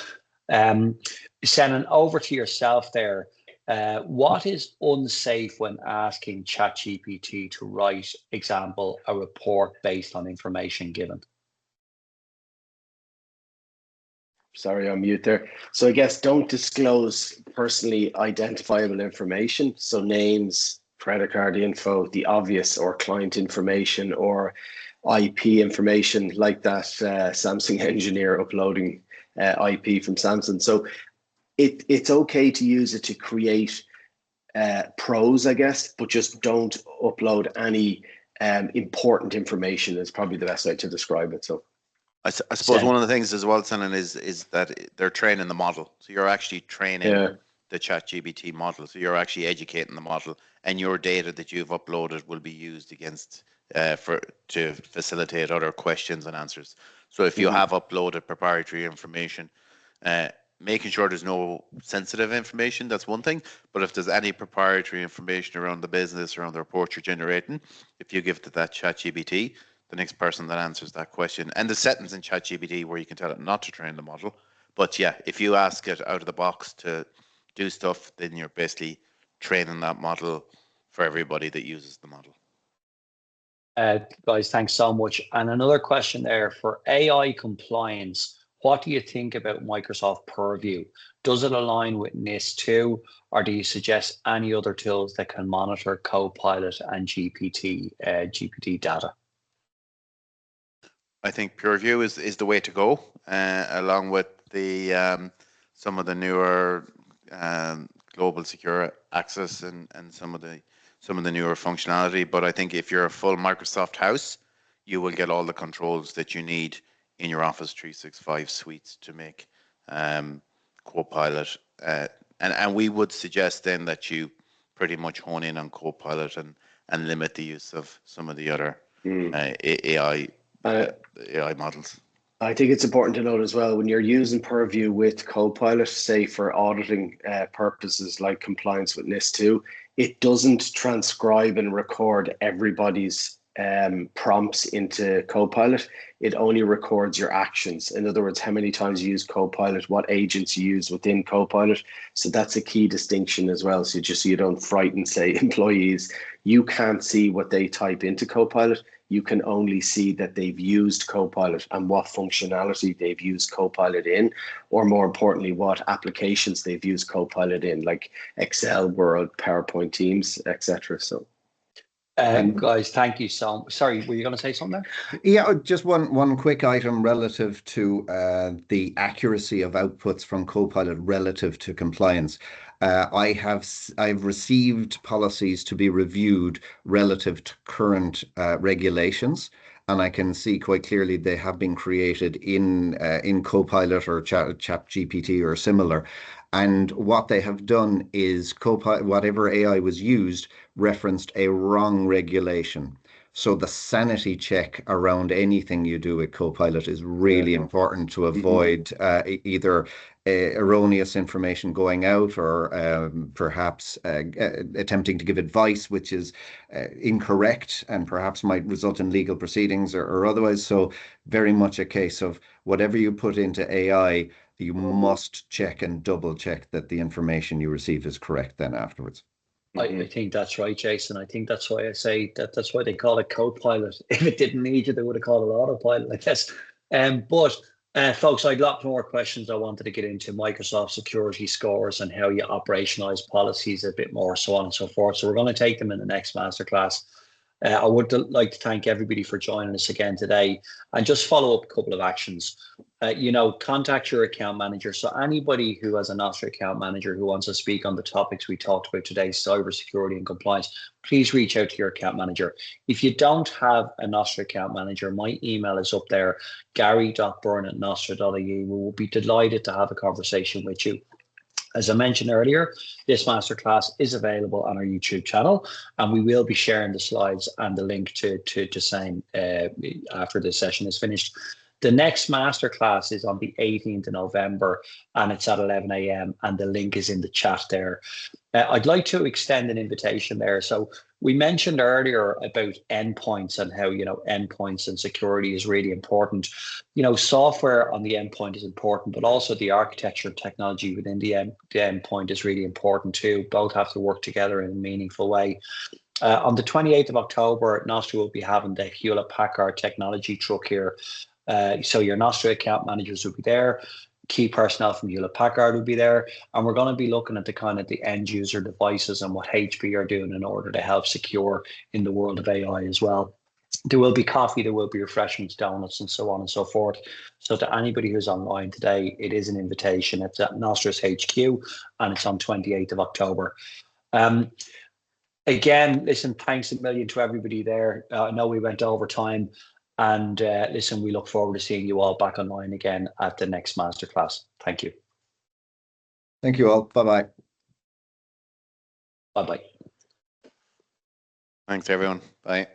Senan, over to yourself there. What is unsafe when asking ChatGPT to write, example, a report based on information given? Sorry, I'm mute there. So I guess don't disclose personally identifiable information. So names, credit card info, the obvious, or client information, or IP information, like that Samsung engineer uploading IP from Samsung. So it's okay to use it to create pros, I guess, but just don't upload any important information is probably the best way to describe it. So I suppose one of the things as well, Senan, is that they're training the model. So you're actually training the ChatGPT model. So you're actually educating the model, and your data that you've uploaded will be used against to facilitate other questions and answers. So if you have uploaded proprietary information, making sure there's no sensitive information, that's one thing. But if there's any proprietary information around the business, around the report you're generating, if you give it to that ChatGPT, the next person that answers that question, and the settings in ChatGPT where you can tell it not to train the model. But yeah, if you ask it out of the box to do stuff, then you're basically training that model for everybody that uses the model. Guys, thanks so much. And another question there for AI compliance. What do you think about Microsoft Purview? Does it align with NIST2, or do you suggest any other tools that can monitor Copilot and GPT data? I think Purview is the way to go, along with the some of the newer global secure access and some of the newer functionality. But I think if you're a full Microsoft house, you will get all the controls that you need in your Office 365 suites to make Copilot. And we would suggest then that you pretty much hone in on Copilot and limit the use of some of the other AI models. I think it's important to note as well, when you're using Purview with Copilot, say for auditing purposes like compliance with NIST2, it doesn't transcribe and record everybody's prompts into Copilot, it only records your actions. In other words, how many times you use Copilot, what agents you use within Copilot. So that's a key distinction as well. So just so you don't frighten, say, employees, you can't see what they type into Copilot. You can only see that they've used Copilot and what functionality they've used Copilot in, or more importantly, what applications they've used Copilot in, like Excel, Word, PowerPoint, Teams, etc. So. Guys, thank you so much. Sorry, were you going to say something there? Yeah, just one quick item relative to the accuracy of outputs from Copilot relative to compliance. I've received policies to be reviewed relative to current regulations, and I can see quite clearly they have been created in Copilot or ChatGPT or similar. And what they have done is whatever AI was used referenced a wrong regulation. So the sanity check around anything you do with Copilot is really important to avoid either erroneous information going out or perhaps attempting to give advice which is incorrect and perhaps might result in legal proceedings or otherwise. So very much a case of whatever you put into AI, you must check and double check that the information you receive is correct then afterwards. I think that's right, Jason. I think that's why I say that's why they call it Copilot. If it didn't need you, they would have called it Autopilot, I guess. But folks, I'd lot more questions I wanted to get into Microsoft security scores and how you operationalize policies a bit more, so on and so forth. So we're going to take them in the next masterclass. I would like to thank everybody for joining us again today and just follow up a couple of actions. Contact your account manager. So anybody who has a Nostra account manager who wants to speak on the topics we talked about today, cybersecurity and compliance, please reach out to your account manager. If you don't have a Nostra account manager, my email is up there, gary.byrne@nostra.ie. We will be delighted to have a conversation with you. As I mentioned earlier, this masterclass is available on our YouTube channel, and we will be sharing the slides and the link to sign after this session is finished. The next masterclass is on the 18th of November, and it's at 11 a.m. and the link is in the chat there. I'd like to extend an invitation there. So we mentioned earlier about endpoints and how, endpoints and security is really important. Software on the endpoint is important, but also the architecture and technology within the endpoint is really important too. Both have to work together in a meaningful way. On the 28th of October, Nostra will be having the Hewlett Packard technology truck here. So your Nostra account managers will be there. Key personnel from Hewlett Packard will be there, and we're going to be looking at the kind of the end user devices and what HP are doing in order to help secure in the world of AI as well. There will be coffee, there will be refreshments, donuts, and so on and so forth. So to anybody who's online today, it is an invitation. It's at Nostra's HQ, and it's on 28th of October. Again, listen, thanks a million to everybody there. I know we went over time. And listen, we look forward to seeing you all back online again at the next masterclass. Thank you. Thank you all. Bye-bye. Bye-bye. Thanks, everyone. Bye.